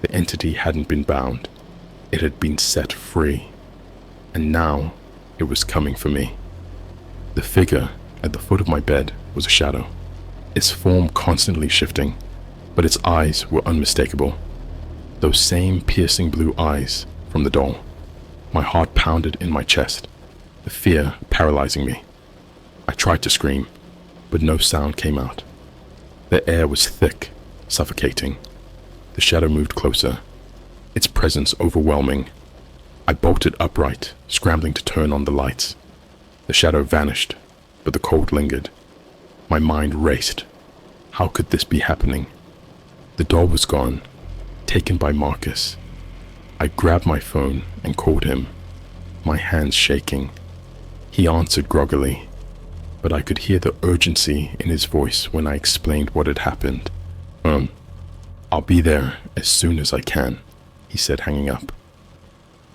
The entity hadn't been bound. It had been set free. And now, It was coming for me. The figure at the foot of my bed was a shadow, its form constantly shifting, but its eyes were unmistakable. Those same piercing blue eyes from the doll. My heart pounded in my chest, the fear paralyzing me. I tried to scream, but no sound came out. The air was thick, suffocating. The shadow moved closer, its presence overwhelming. I bolted upright, scrambling to turn on the lights. The shadow vanished, but the cold lingered. My mind raced. How could this be happening? The doll was gone, taken by Marcus. I grabbed my phone and called him, my hands shaking. He answered groggily, but I could hear the urgency in his voice when I explained what had happened. I'll be there as soon as I can, he said, hanging up.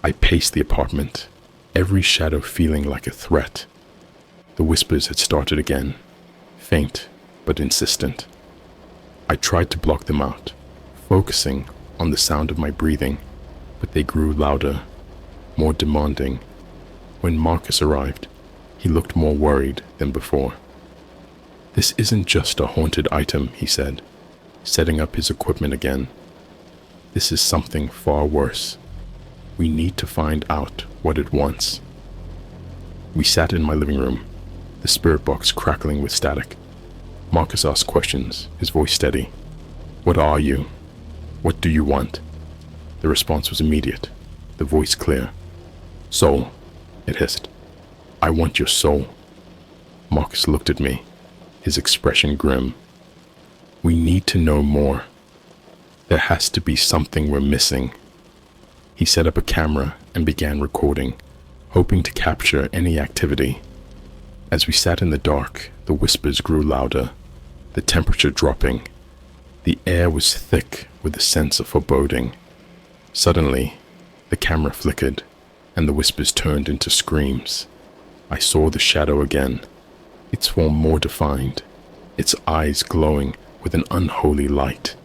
I paced the apartment, every shadow feeling like a threat. The whispers had started again, faint but insistent. I tried to block them out, focusing on the sound of my breathing, but they grew louder, more demanding. When Marcus arrived, he looked more worried than before. "This isn't just a haunted item," he said, setting up his equipment again. "This is something far worse. We need to find out what it wants." We sat in my living room, the spirit box crackling with static. Marcus asked questions, his voice steady. "What are you? What do you want?" The response was immediate, the voice clear. "Soul," it hissed. "I want your soul." Marcus looked at me, his expression grim. "We need to know more. There has to be something we're missing." He set up a camera and began recording, hoping to capture any activity. As we sat in the dark, the whispers grew louder, the temperature dropping. The air was thick with a sense of foreboding. Suddenly, the camera flickered, and the whispers turned into screams. I saw the shadow again, its form more defined, its eyes glowing with an unholy light.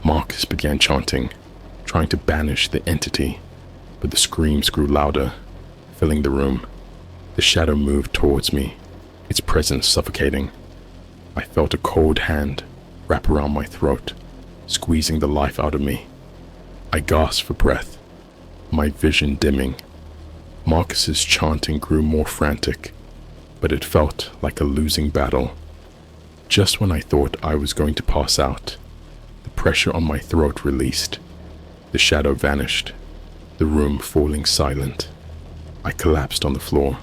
Marcus began chanting, trying to banish the entity, but the screams grew louder, filling the room. The shadow moved towards me, its presence suffocating. I felt a cold hand wrap around my throat, squeezing the life out of me. I gasped for breath, my vision dimming. Marcus's chanting grew more frantic, but it felt like a losing battle. Just when I thought I was going to pass out, the pressure on my throat released. The shadow vanished, the room falling silent. I collapsed on the floor,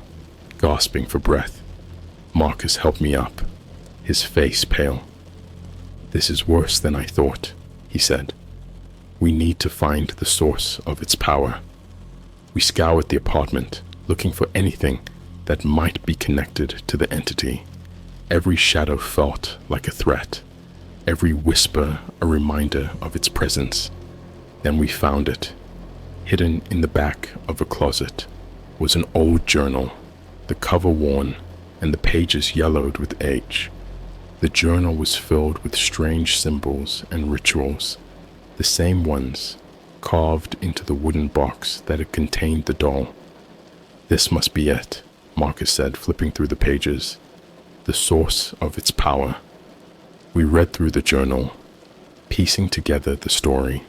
gasping for breath. Marcus helped me up, his face pale. "This is worse than I thought," he said. "We need to find the source of its power." We scoured the apartment, looking for anything that might be connected to the entity. Every shadow felt like a threat, every whisper a reminder of its presence. Then we found it. Hidden in the back of a closet was an old journal, the cover worn and the pages yellowed with age. The journal was filled with strange symbols and rituals, the same ones carved into the wooden box that had contained the doll. "This must be it," Marcus said, flipping through the pages. "The source of its power." We read through the journal, piecing together the story.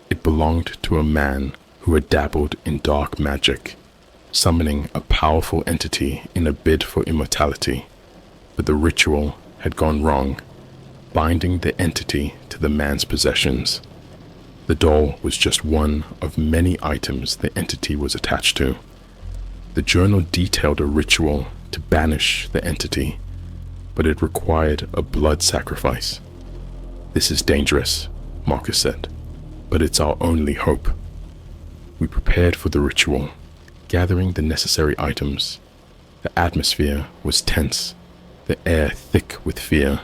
It belonged to a man who had dabbled in dark magic, summoning a powerful entity in a bid for immortality. But the ritual had gone wrong, binding the entity to the man's possessions. The doll was just one of many items the entity was attached to. The journal detailed a ritual to banish the entity, but it required a blood sacrifice. "This is dangerous," Marcus said, "but it's our only hope." We prepared for the ritual, gathering the necessary items. The atmosphere was tense, the air thick with fear.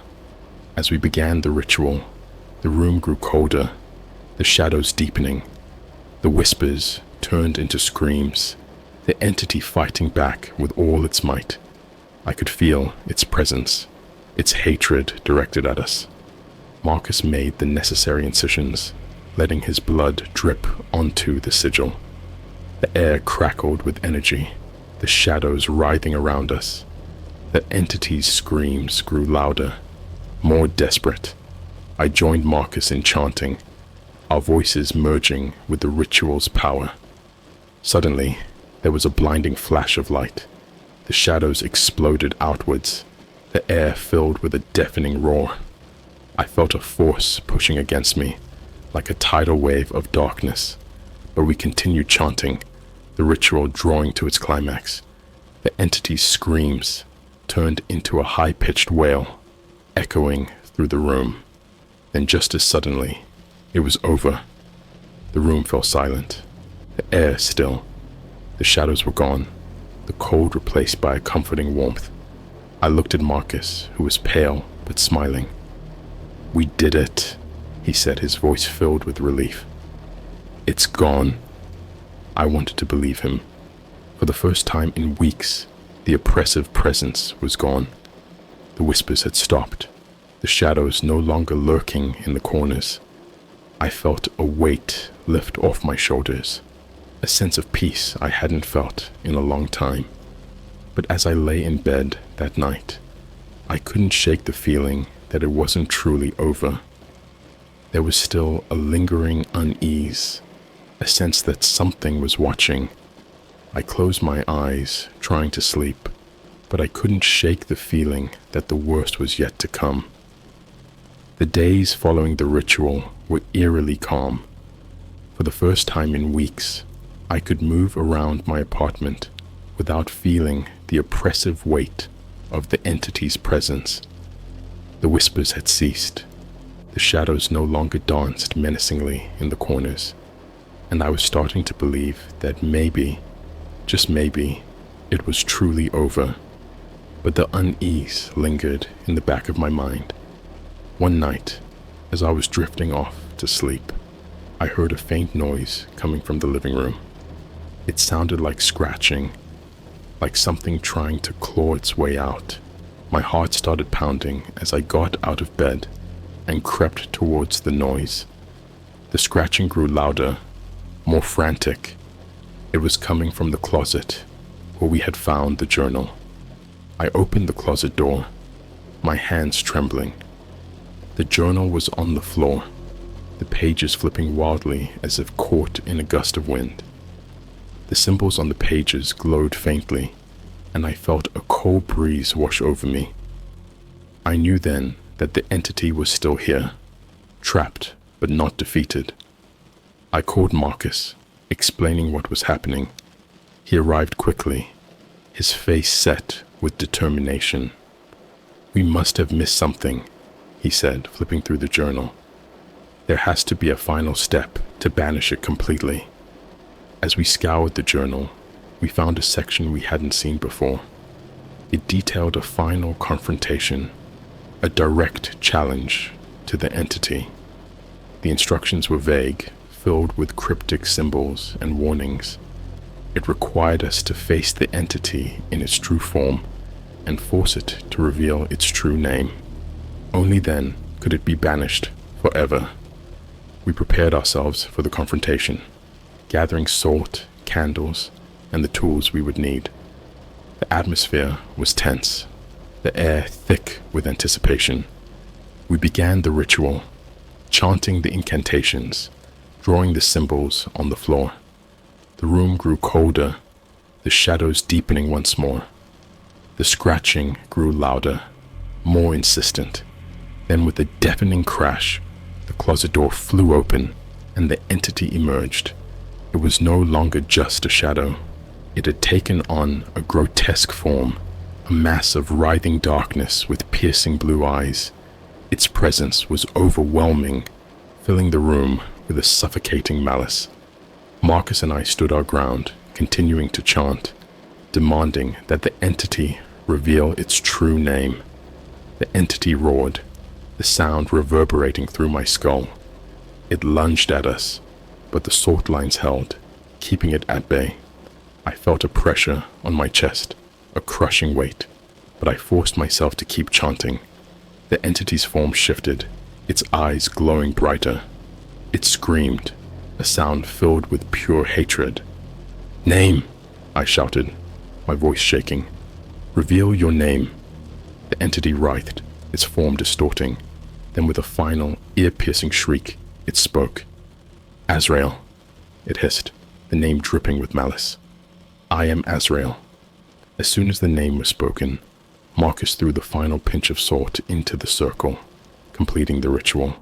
As we began the ritual, the room grew colder, the shadows deepening. The whispers turned into screams, the entity fighting back with all its might. I could feel its presence, its hatred directed at us. Marcus made the necessary incisions, letting his blood drip onto the sigil. The air crackled with energy, the shadows writhing around us. The entity's screams grew louder, more desperate. I joined Marcus in chanting, our voices merging with the ritual's power. Suddenly, there was a blinding flash of light. The shadows exploded outwards, the air filled with a deafening roar. I felt a force pushing against me, like a tidal wave of darkness, but we continued chanting, the ritual drawing to its climax. The entity's screams turned into a high-pitched wail, echoing through the room. Then just as suddenly, it was over. The room fell silent, the air still. The shadows were gone, the cold replaced by a comforting warmth. I looked at Marcus, who was pale but smiling. "We did it," he said, his voice filled with relief. "It's gone." I wanted to believe him. For the first time in weeks, the oppressive presence was gone. The whispers had stopped, the shadows no longer lurking in the corners. I felt a weight lift off my shoulders, a sense of peace I hadn't felt in a long time. But as I lay in bed that night, I couldn't shake the feeling that it wasn't truly over. There was still a lingering unease, a sense that something was watching. I closed my eyes, trying to sleep, but I couldn't shake the feeling that the worst was yet to come. The days following the ritual were eerily calm. For the first time in weeks, I could move around my apartment without feeling the oppressive weight of the entity's presence. The whispers had ceased. The shadows no longer danced menacingly in the corners, and I was starting to believe that maybe, just maybe, it was truly over. But the unease lingered in the back of my mind. One night, as I was drifting off to sleep, I heard a faint noise coming from the living room. It sounded like scratching, like something trying to claw its way out. My heart started pounding as I got out of bed and crept towards the noise. The scratching grew louder, more frantic. It was coming from the closet where we had found the journal. I opened the closet door, my hands trembling. The journal was on the floor, the pages flipping wildly as if caught in a gust of wind. The symbols on the pages glowed faintly, and I felt a cold breeze wash over me. I knew then that the entity was still here, trapped but not defeated. I called Marcus, explaining what was happening. He arrived quickly, his face set with determination. "We must have missed something," he said, flipping through the journal. "There has to be a final step to banish it completely." As we scoured the journal, we found a section we hadn't seen before. It detailed a final confrontation, a direct challenge to the entity. The instructions were vague, filled with cryptic symbols and warnings. It required us to face the entity in its true form and force it to reveal its true name. Only then could it be banished forever. We prepared ourselves for the confrontation, gathering salt, candles, and the tools we would need. The atmosphere was tense, the air thick with anticipation. We began the ritual, chanting the incantations, drawing the symbols on the floor. The room grew colder, the shadows deepening once more. The scratching grew louder, more insistent. Then with a deafening crash, the closet door flew open and the entity emerged. It was no longer just a shadow. It had taken on a grotesque form, a mass of writhing darkness with piercing blue eyes. Its presence was overwhelming, filling the room with a suffocating malice. Marcus and I stood our ground, continuing to chant, demanding that the entity reveal its true name. The entity roared, the sound reverberating through my skull. It lunged at us, but the salt lines held, keeping it at bay. I felt a pressure on my chest, a crushing weight, but I forced myself to keep chanting. The entity's form shifted, its eyes glowing brighter. It screamed, a sound filled with pure hatred. "Name!" I shouted. my voice shaking. "Reveal your name." The entity writhed, its form distorting. Then with a final, ear-piercing shriek, it spoke. "Azrael," it hissed, the name dripping with malice. "I am Azrael." As soon as the name was spoken, Marcus threw the final pinch of salt into the circle, completing the ritual.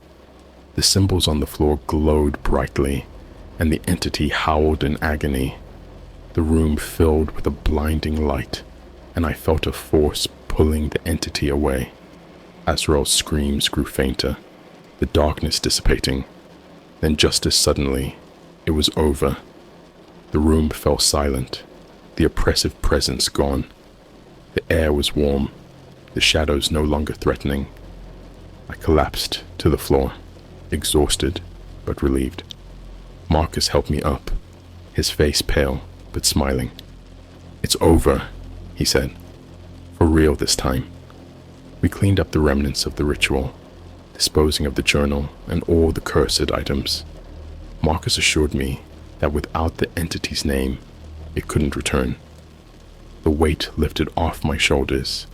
The symbols on the floor glowed brightly, and the entity howled in agony. The room filled with a blinding light, and I felt a force pulling the entity away. Azrael's screams grew fainter, the darkness dissipating. Then just as suddenly, it was over. The room fell silent, the oppressive presence gone. The air was warm, the shadows no longer threatening. I collapsed to the floor, exhausted but relieved. Marcus helped me up, his face pale but smiling. "It's over," he said. "For real this time." We cleaned up the remnants of the ritual, disposing of the journal and all the cursed items. Marcus assured me that without the entity's name, it couldn't return. The weight lifted off my shoulders.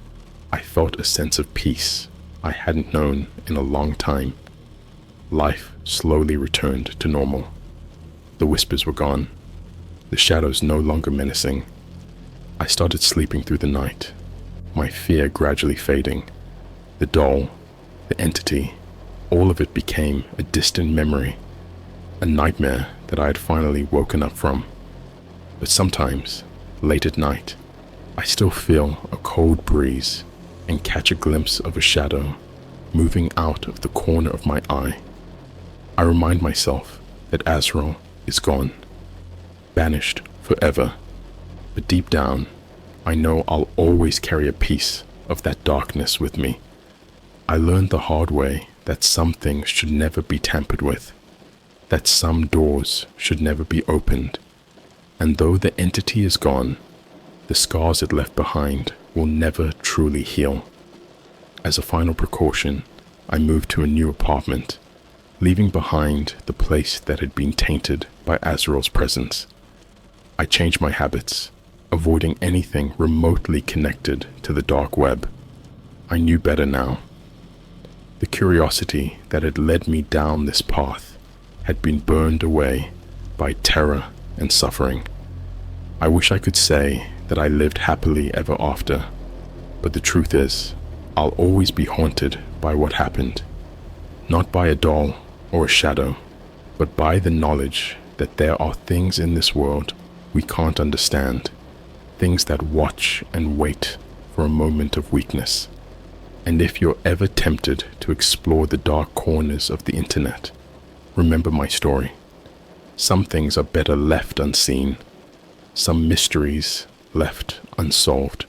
I felt a sense of peace I hadn't known in a long time. Life slowly returned to normal. The whispers were gone, the shadows no longer menacing. I started sleeping through the night, my fear gradually fading. The doll, the entity, all of it became a distant memory, a nightmare that I had finally woken up from. But sometimes, late at night, I still feel a cold breeze and catch a glimpse of a shadow moving out of the corner of my eye. I remind myself that Azrael is gone, banished forever, but deep down, I know I'll always carry a piece of that darkness with me. I learned the hard way that some things should never be tampered with, that some doors should never be opened, and though the entity is gone, the scars it left behind will never truly heal. As a final precaution, I moved to a new apartment, leaving behind the place that had been tainted by Azrael's presence. I changed my habits, avoiding anything remotely connected to the dark web. I knew better now. The curiosity that had led me down this path had been burned away by terror and suffering. I wish I could say that I lived happily ever after, but the truth is, I'll always be haunted by what happened. Not by a doll or a shadow, but by the knowledge that there are things in this world we can't understand, things that watch and wait for a moment of weakness. And if you're ever tempted to explore the dark corners of the internet, remember my story. Some things are better left unseen, some mysteries left unsolved.